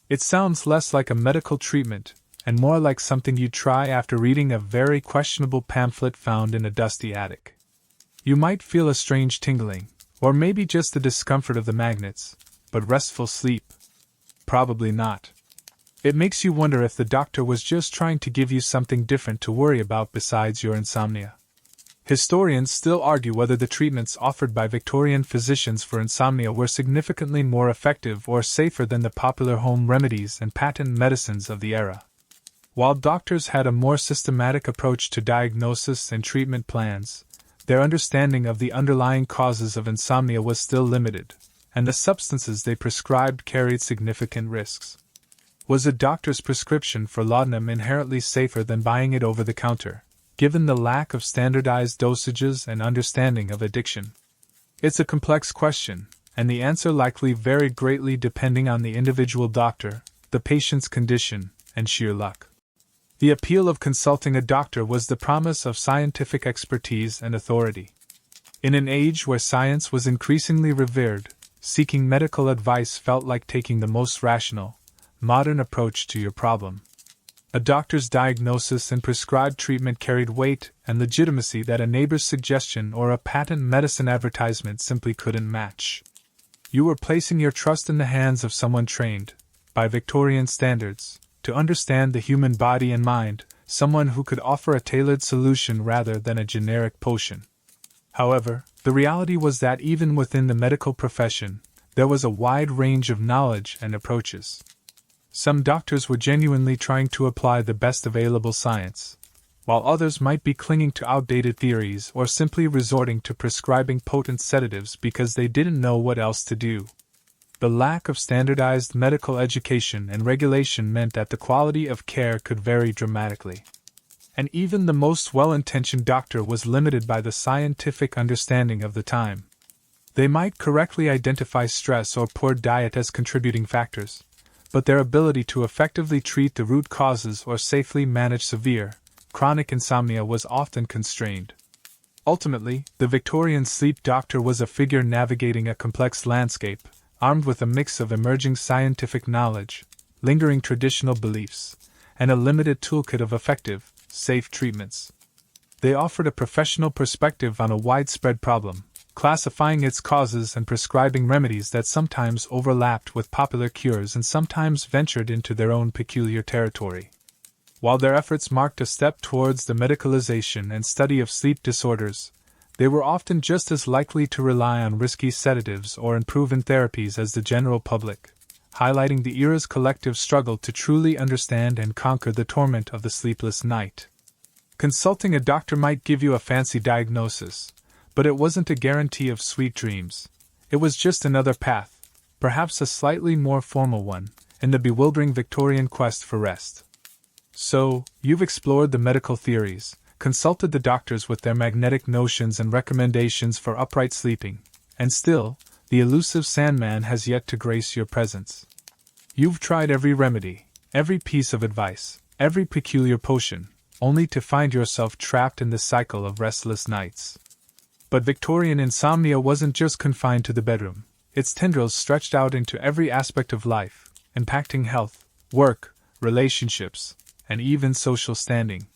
S1: It sounds less like a medical treatment and more like something you'd try after reading a very questionable pamphlet found in a dusty attic. You might feel a strange tingling, or maybe just the discomfort of the magnets, but restful sleep? Probably not. It makes you wonder if the doctor was just trying to give you something different to worry about besides your insomnia. Historians still argue whether the treatments offered by Victorian physicians for insomnia were significantly more effective or safer than the popular home remedies and patent medicines of the era. While doctors had a more systematic approach to diagnosis and treatment plans, their understanding of the underlying causes of insomnia was still limited, and the substances they prescribed carried significant risks. Was a doctor's prescription for laudanum inherently safer than buying it over the counter, given the lack of standardized dosages and understanding of addiction? It's a complex question, and the answer likely varied greatly depending on the individual doctor, the patient's condition, and sheer luck. The appeal of consulting a doctor was the promise of scientific expertise and authority. In an age where science was increasingly revered, seeking medical advice felt like taking the most rational, modern approach to your problem. A doctor's diagnosis and prescribed treatment carried weight and legitimacy that a neighbor's suggestion or a patent medicine advertisement simply couldn't match. You were placing your trust in the hands of someone trained, by Victorian standards, to understand the human body and mind, someone who could offer a tailored solution rather than a generic potion. However, the reality was that even within the medical profession, there was a wide range of knowledge and approaches. Some doctors were genuinely trying to apply the best available science, while others might be clinging to outdated theories or simply resorting to prescribing potent sedatives because they didn't know what else to do. The lack of standardized medical education and regulation meant that the quality of care could vary dramatically. And even the most well-intentioned doctor was limited by the scientific understanding of the time. They might correctly identify stress or poor diet as contributing factors, but their ability to effectively treat the root causes or safely manage severe, chronic insomnia was often constrained. Ultimately, the Victorian sleep doctor was a figure navigating a complex landscape, armed with a mix of emerging scientific knowledge, lingering traditional beliefs, and a limited toolkit of effective, safe treatments. They offered a professional perspective on a widespread problem, classifying its causes and prescribing remedies that sometimes overlapped with popular cures and sometimes ventured into their own peculiar territory. While their efforts marked a step towards the medicalization and study of sleep disorders, they were often just as likely to rely on risky sedatives or unproven therapies as the general public, highlighting the era's collective struggle to truly understand and conquer the torment of the sleepless night. Consulting a doctor might give you a fancy diagnosis, but it wasn't a guarantee of sweet dreams. It was just another path, perhaps a slightly more formal one, in the bewildering Victorian quest for rest. So, you've explored the medical theories, consulted the doctors with their magnetic notions and recommendations for upright sleeping, and still, the elusive Sandman has yet to grace your presence. You've tried every remedy, every piece of advice, every peculiar potion, only to find yourself trapped in the cycle of restless nights. But Victorian insomnia wasn't just confined to the bedroom. Its tendrils stretched out into every aspect of life, impacting health, work, relationships, and even social standing.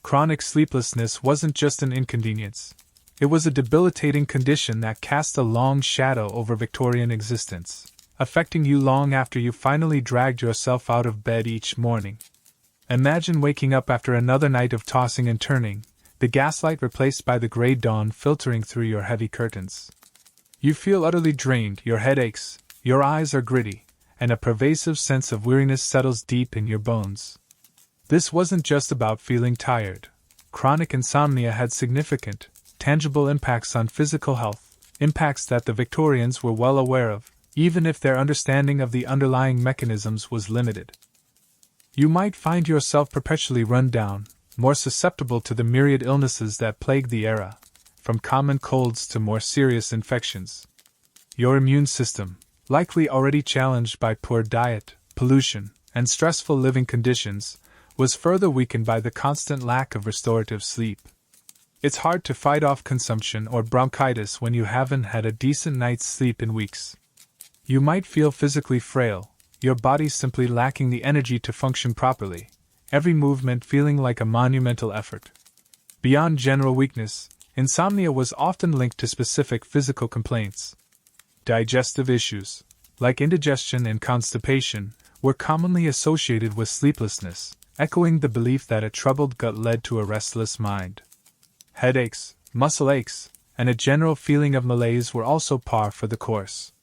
S1: Chronic sleeplessness wasn't just an inconvenience. It was a debilitating condition that cast a long shadow over Victorian existence, affecting you long after you finally dragged yourself out of bed each morning. Imagine waking up after another night of tossing and turning, the gaslight replaced by the gray dawn filtering through your heavy curtains. You feel utterly drained, your head aches, your eyes are gritty, and a pervasive sense of weariness settles deep in your bones. This wasn't just about feeling tired. Chronic insomnia had significant, tangible impacts on physical health, impacts that the Victorians were well aware of, even if their understanding of the underlying mechanisms was limited. You might find yourself perpetually run down, more susceptible to the myriad illnesses that plagued the era, from common colds to more serious infections. Your immune system, likely already challenged by poor diet, pollution, and stressful living conditions, was further weakened by the constant lack of restorative sleep. It's hard to fight off consumption or bronchitis when you haven't had a decent night's sleep in weeks. You might feel physically frail, your body simply lacking the energy to function properly, every movement feeling like a monumental effort. Beyond general weakness, insomnia was often linked to specific physical complaints. Digestive issues, like indigestion and constipation, were commonly associated with sleeplessness, echoing the belief that a troubled gut led to a restless mind. Headaches, muscle aches, and a general feeling of malaise were also par for the course.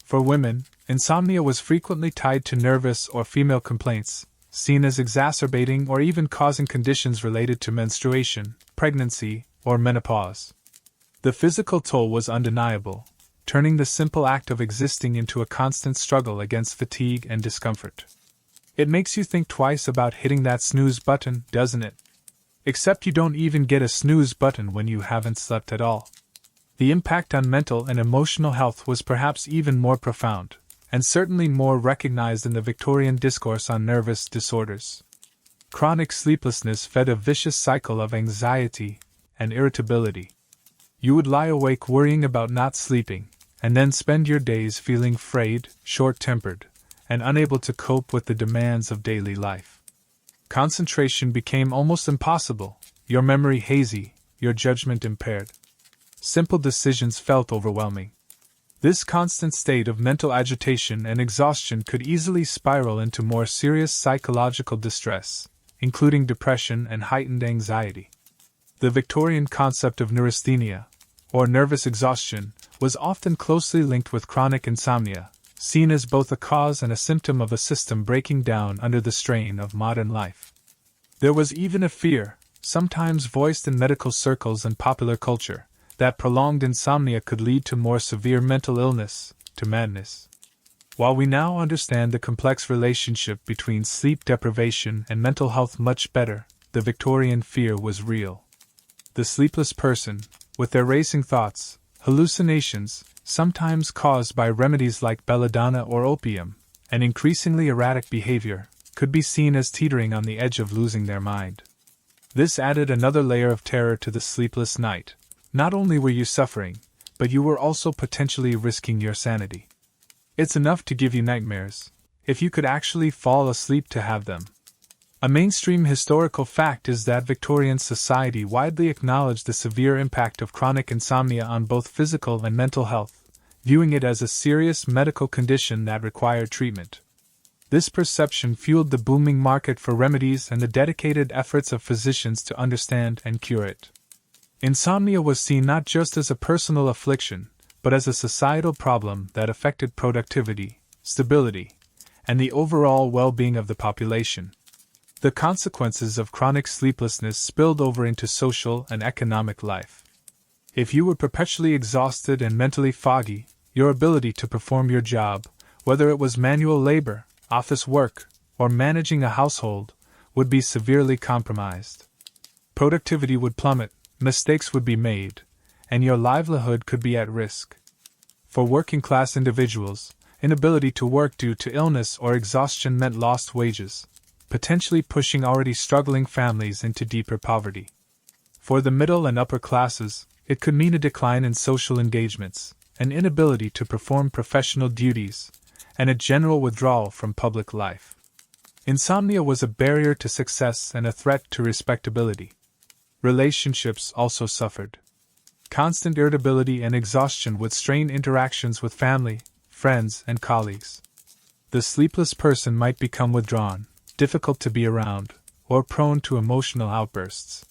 S1: For women, insomnia was frequently tied to nervous or female complaints, seen as exacerbating or even causing conditions related to menstruation, pregnancy, or menopause. The physical toll was undeniable, turning the simple act of existing into a constant struggle against fatigue and discomfort. It makes you think twice about hitting that snooze button, doesn't it? Except you don't even get a snooze button when you haven't slept at all. The impact on mental and emotional health was perhaps even more profound, and certainly more recognized in the Victorian discourse on nervous disorders. Chronic sleeplessness fed a vicious cycle of anxiety and irritability. You would lie awake worrying about not sleeping, and then spend your days feeling frayed, short-tempered, and unable to cope with the demands of daily life. Concentration became almost impossible, your memory hazy, your judgment impaired. Simple decisions felt overwhelming. This constant state of mental agitation and exhaustion could easily spiral into more serious psychological distress, including depression and heightened anxiety. The Victorian concept of neurasthenia, or nervous exhaustion, was often closely linked with chronic insomnia, seen as both a cause and a symptom of a system breaking down under the strain of modern life. There was even a fear, sometimes voiced in medical circles and popular culture, that prolonged insomnia could lead to more severe mental illness, to madness. While we now understand the complex relationship between sleep deprivation and mental health much better, the Victorian fear was real. The sleepless person, with their racing thoughts, hallucinations, sometimes caused by remedies like belladonna or opium, and increasingly erratic behavior, could be seen as teetering on the edge of losing their mind. This added another layer of terror to the sleepless night. Not only were you suffering, but you were also potentially risking your sanity. It's enough to give you nightmares, if you could actually fall asleep to have them. A mainstream historical fact is that Victorian society widely acknowledged the severe impact of chronic insomnia on both physical and mental health, viewing it as a serious medical condition that required treatment. This perception fueled the booming market for remedies and the dedicated efforts of physicians to understand and cure it. Insomnia was seen not just as a personal affliction, but as a societal problem that affected productivity, stability, and the overall well-being of the population. The consequences of chronic sleeplessness spilled over into social and economic life. If you were perpetually exhausted and mentally foggy, your ability to perform your job, whether it was manual labor, office work, or managing a household, would be severely compromised. Productivity would plummet, mistakes would be made, and your livelihood could be at risk. For working-class individuals, inability to work due to illness or exhaustion meant lost wages, potentially pushing already struggling families into deeper poverty. For the middle and upper classes, it could mean a decline in social engagements, an inability to perform professional duties, and a general withdrawal from public life. Insomnia was a barrier to success and a threat to respectability. Relationships also suffered. Constant irritability and exhaustion would strain interactions with family, friends, and colleagues. The sleepless person might become withdrawn, difficult to be around, or prone to emotional outbursts.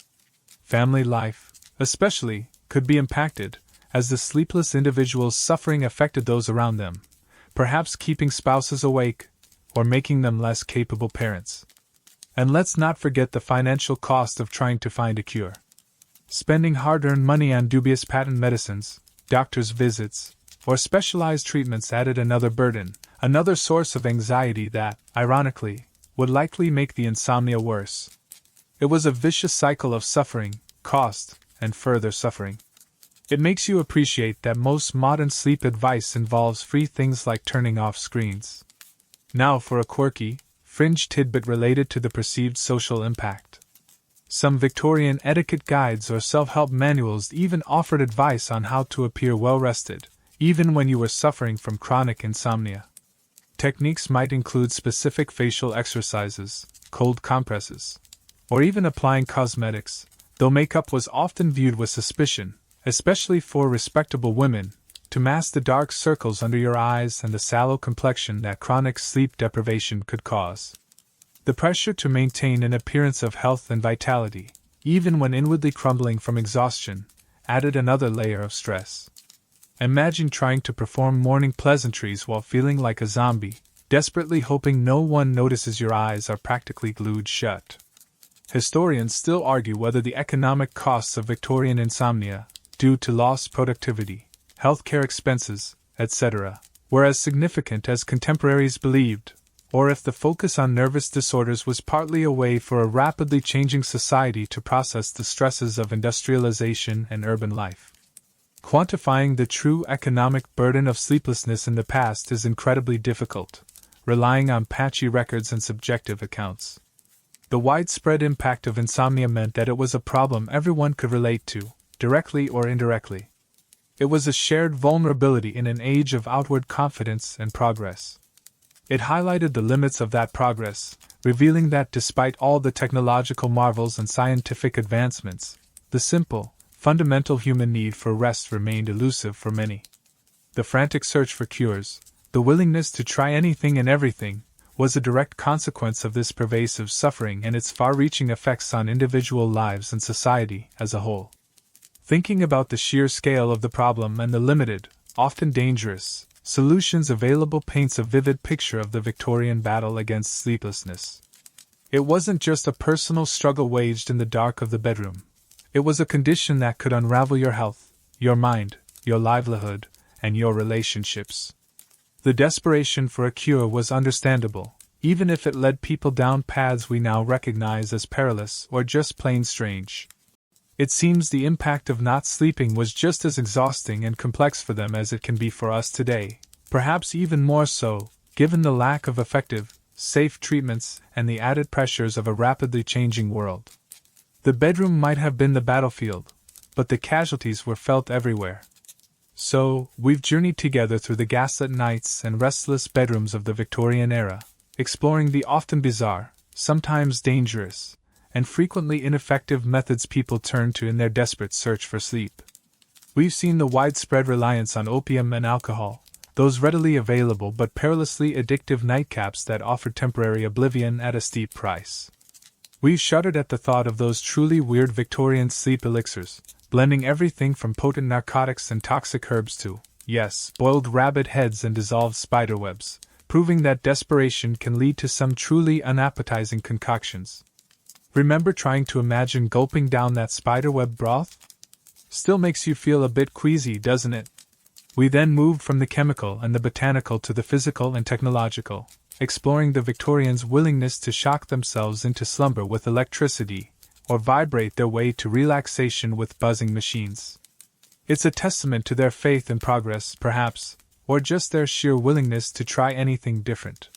S1: Family life, especially, could be impacted, as the sleepless individual's suffering affected those around them, perhaps keeping spouses awake, or making them less capable parents. And let's not forget the financial cost of trying to find a cure. Spending hard-earned money on dubious patent medicines, doctor's visits, or specialized treatments added another burden, another source of anxiety that, ironically, would likely make the insomnia worse. It was a vicious cycle of suffering, cost, and further suffering. It makes you appreciate that most modern sleep advice involves free things like turning off screens. Now for a quirky, fringe tidbit related to the perceived social impact. Some Victorian etiquette guides or self-help manuals even offered advice on how to appear well-rested, even when you were suffering from chronic insomnia. Techniques might include specific facial exercises, cold compresses, or even applying cosmetics, though makeup was often viewed with suspicion, especially for respectable women, to mask the dark circles under your eyes and the sallow complexion that chronic sleep deprivation could cause. The pressure to maintain an appearance of health and vitality, even when inwardly crumbling from exhaustion, added another layer of stress. Imagine trying to perform morning pleasantries while feeling like a zombie, desperately hoping no one notices your eyes are practically glued shut. Historians still argue whether the economic costs of Victorian insomnia, due to lost productivity, healthcare expenses, etc., were as significant as contemporaries believed, or if the focus on nervous disorders was partly a way for a rapidly changing society to process the stresses of industrialization and urban life. Quantifying the true economic burden of sleeplessness in the past is incredibly difficult, relying on patchy records and subjective accounts. The widespread impact of insomnia meant that it was a problem everyone could relate to, directly or indirectly. It was a shared vulnerability in an age of outward confidence and progress. It highlighted the limits of that progress, revealing that despite all the technological marvels and scientific advancements, the simple, fundamental human need for rest remained elusive for many. The frantic search for cures, the willingness to try anything and everything, was a direct consequence of this pervasive suffering and its far-reaching effects on individual lives and society as a whole. Thinking about the sheer scale of the problem and the limited, often dangerous, solutions available paints a vivid picture of the Victorian battle against sleeplessness. It wasn't just a personal struggle waged in the dark of the bedroom. It was a condition that could unravel your health, your mind, your livelihood, and your relationships. The desperation for a cure was understandable, even if it led people down paths we now recognize as perilous or just plain strange. It seems the impact of not sleeping was just as exhausting and complex for them as it can be for us today, perhaps even more so, given the lack of effective, safe treatments and the added pressures of a rapidly changing world. The bedroom might have been the battlefield, but the casualties were felt everywhere. So, we've journeyed together through the gaslit nights and restless bedrooms of the Victorian era, exploring the often bizarre, sometimes dangerous, and frequently ineffective methods people turn to in their desperate search for sleep. We've seen the widespread reliance on opium and alcohol, those readily available but perilously addictive nightcaps that offer temporary oblivion at a steep price. We've shuddered at the thought of those truly weird Victorian sleep elixirs, blending everything from potent narcotics and toxic herbs to, yes, boiled rabbit heads and dissolved spiderwebs, proving that desperation can lead to some truly unappetizing concoctions. Remember trying to imagine gulping down that spiderweb broth? Still makes you feel a bit queasy, doesn't it? We then moved from the chemical and the botanical to the physical and technological, exploring the Victorians' willingness to shock themselves into slumber with electricity, or vibrate their way to relaxation with buzzing machines. It's a testament to their faith in progress, perhaps, or just their sheer willingness to try anything different.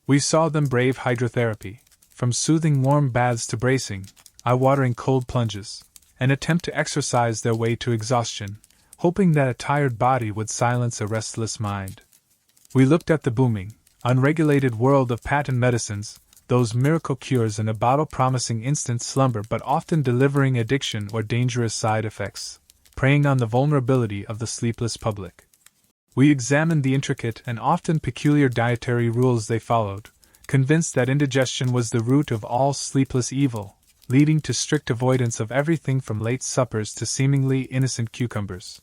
S1: We saw them brave hydrotherapy, from soothing warm baths to bracing, eye-watering cold plunges, and attempt to exercise their way to exhaustion, hoping that a tired body would silence a restless mind. We looked at the booming, unregulated world of patent medicines, those miracle cures in a bottle promising instant slumber but often delivering addiction or dangerous side effects, preying on the vulnerability of the sleepless public. We examined the intricate and often peculiar dietary rules they followed, convinced that indigestion was the root of all sleepless evil, leading to strict avoidance of everything from late suppers to seemingly innocent cucumbers.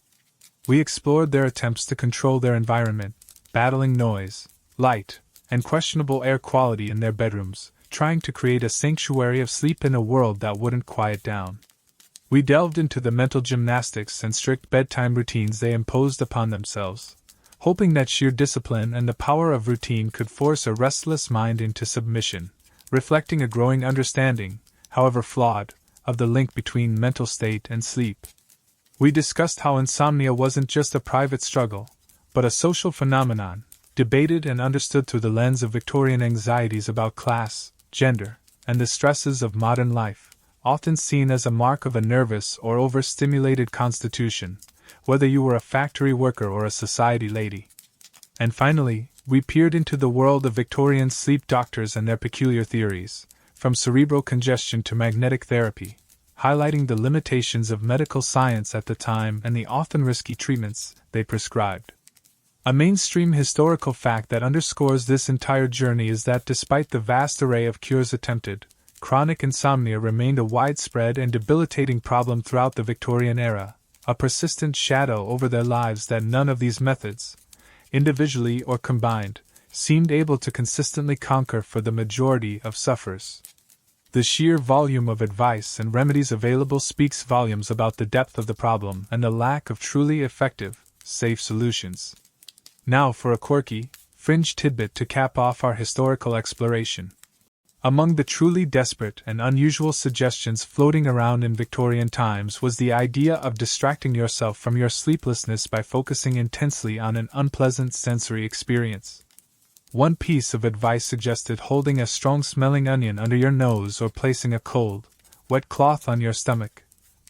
S1: We explored their attempts to control their environment, battling noise, light, and questionable air quality in their bedrooms, trying to create a sanctuary of sleep in a world that wouldn't quiet down. We delved into the mental gymnastics and strict bedtime routines they imposed upon themselves, hoping that sheer discipline and the power of routine could force a restless mind into submission, reflecting a growing understanding, however flawed, of the link between mental state and sleep. We discussed how insomnia wasn't just a private struggle, but a social phenomenon, debated and understood through the lens of Victorian anxieties about class, gender, and the stresses of modern life, often seen as a mark of a nervous or overstimulated constitution, whether you were a factory worker or a society lady. And finally, we peered into the world of Victorian sleep doctors and their peculiar theories, from cerebral congestion to magnetic therapy, highlighting the limitations of medical science at the time and the often risky treatments they prescribed. A mainstream historical fact that underscores this entire journey is that despite the vast array of cures attempted, chronic insomnia remained a widespread and debilitating problem throughout the Victorian era, a persistent shadow over their lives that none of these methods, individually or combined, seemed able to consistently conquer for the majority of sufferers. The sheer volume of advice and remedies available speaks volumes about the depth of the problem and the lack of truly effective, safe solutions. Now for a quirky, fringe tidbit to cap off our historical exploration. Among the truly desperate and unusual suggestions floating around in Victorian times was the idea of distracting yourself from your sleeplessness by focusing intensely on an unpleasant sensory experience. One piece of advice suggested holding a strong-smelling onion under your nose or placing a cold, wet cloth on your stomach,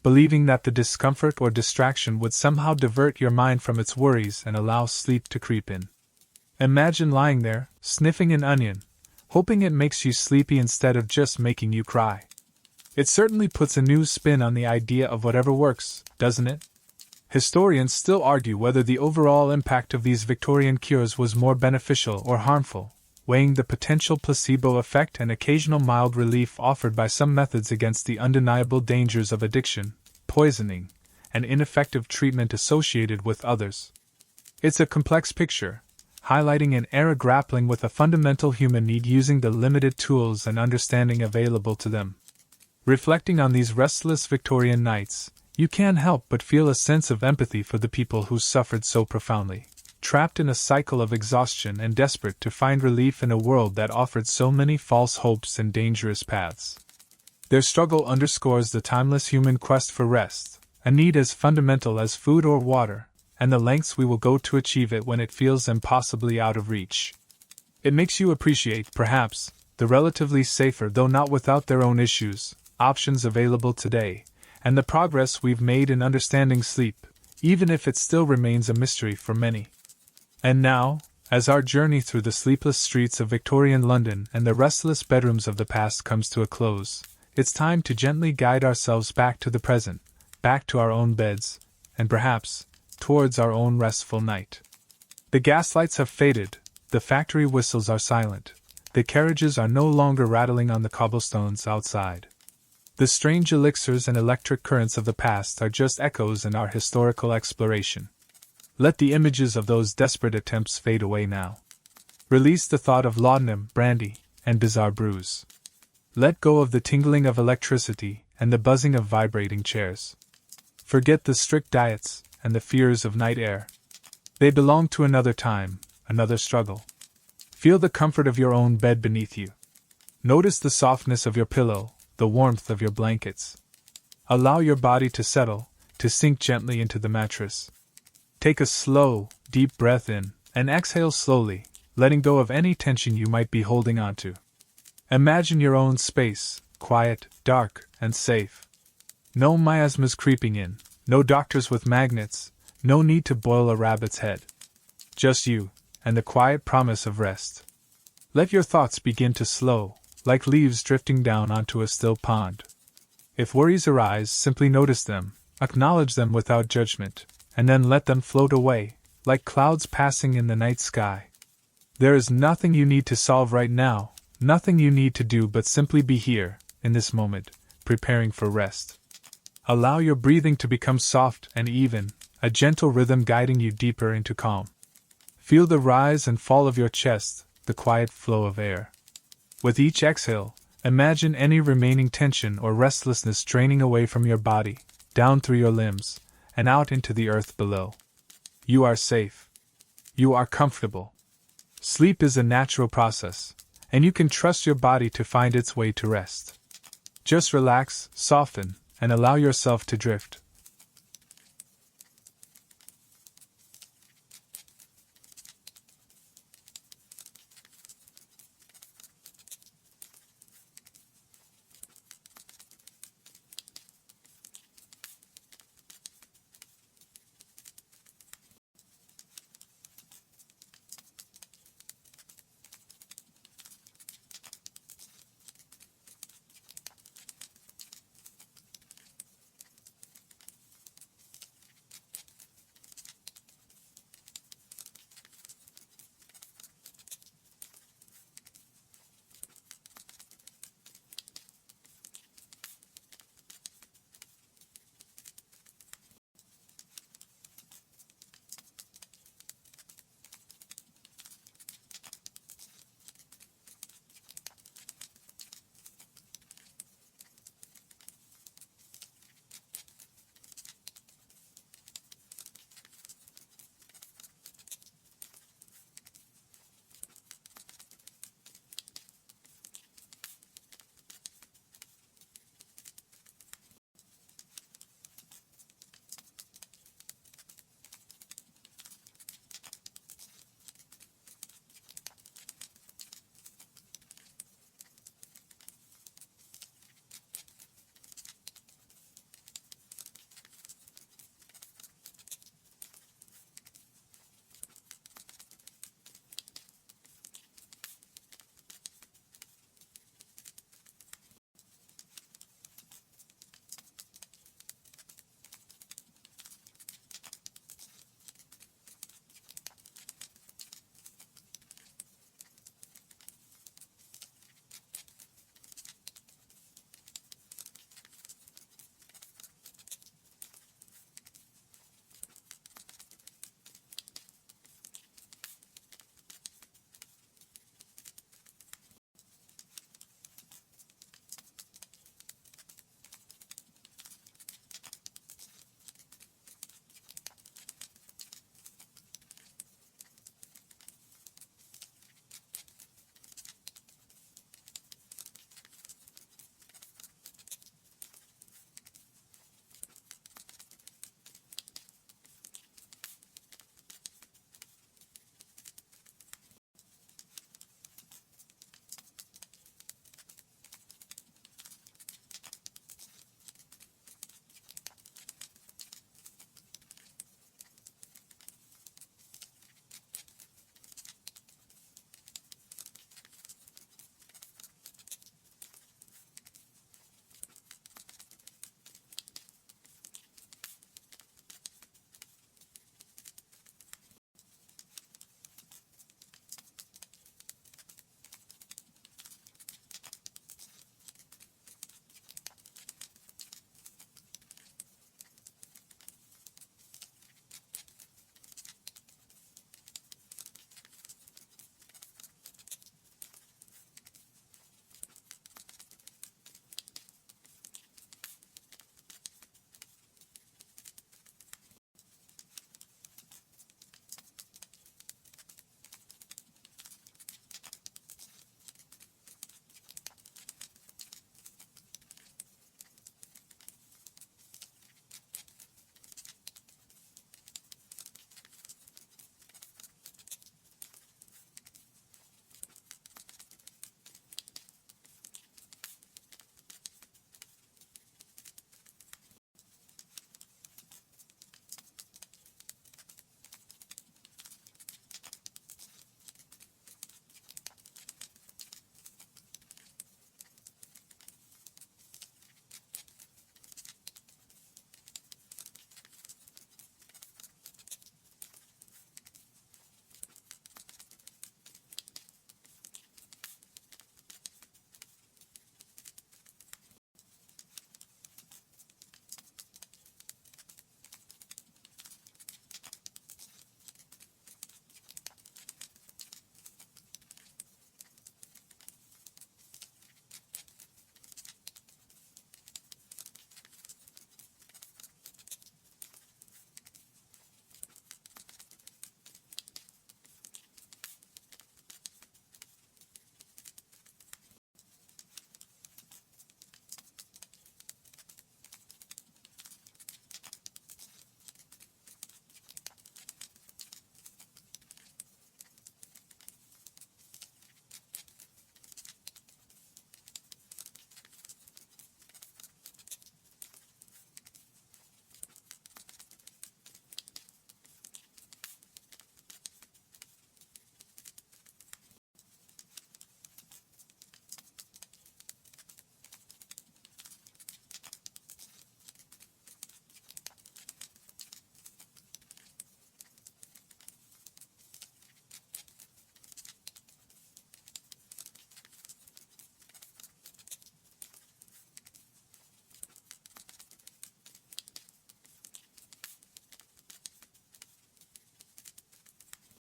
S1: believing that the discomfort or distraction would somehow divert your mind from its worries and allow sleep to creep in. Imagine lying there, sniffing an onion, hoping it makes you sleepy instead of just making you cry. It certainly puts a new spin on the idea of whatever works, doesn't it? Historians still argue whether the overall impact of these Victorian cures was more beneficial or harmful, weighing the potential placebo effect and occasional mild relief offered by some methods against the undeniable dangers of addiction, poisoning, and ineffective treatment associated with others. It's a complex picture, highlighting an era grappling with a fundamental human need using the limited tools and understanding available to them. Reflecting on these restless Victorian nights, you can't help but feel a sense of empathy for the people who suffered so profoundly, trapped in a cycle of exhaustion and desperate to find relief in a world that offered so many false hopes and dangerous paths. Their struggle underscores the timeless human quest for rest, a need as fundamental as food or water, and the lengths we will go to achieve it when it feels impossibly out of reach. It makes you appreciate, perhaps, the relatively safer, though not without their own issues, options available today, and the progress we've made in understanding sleep, even if it still remains a mystery for many. And now, as our journey through the sleepless streets of Victorian London and the restless bedrooms of the past comes to a close, it's time to gently guide ourselves back to the present, back to our own beds, and perhaps, towards our own restful night. The gaslights have faded, the factory whistles are silent, the carriages are no longer rattling on the cobblestones outside. The strange elixirs and electric currents of the past are just echoes in our historical exploration. Let the images of those desperate attempts fade away now. Release the thought of laudanum, brandy, and bizarre brews. Let go of the tingling of electricity and the buzzing of vibrating chairs. Forget the strict diets and the fears of night air. They belong to another time, another struggle. Feel the comfort of your own bed beneath you. Notice the softness of your pillow, the warmth of your blankets. Allow your body to settle, to sink gently into the mattress. Take a slow, deep breath in, and exhale slowly, letting go of any tension you might be holding onto. Imagine your own space, quiet, dark, and safe. No miasmas creeping in, no doctors with magnets, no need to boil a rabbit's head. Just you, and the quiet promise of rest. Let your thoughts begin to slow, like leaves drifting down onto a still pond. If worries arise, simply notice them, acknowledge them without judgment, and then let them float away, like clouds passing in the night sky. There is nothing you need to solve right now, nothing you need to do but simply be here, in this moment, preparing for rest. Allow your breathing to become soft and even, a gentle rhythm guiding you deeper into calm. Feel the rise and fall of your chest, the quiet flow of air. With each exhale, imagine any remaining tension or restlessness draining away from your body, down through your limbs, and out into the earth below. You are safe. You are comfortable. Sleep is a natural process, and you can trust your body to find its way to rest. Just relax, soften, and allow yourself to drift.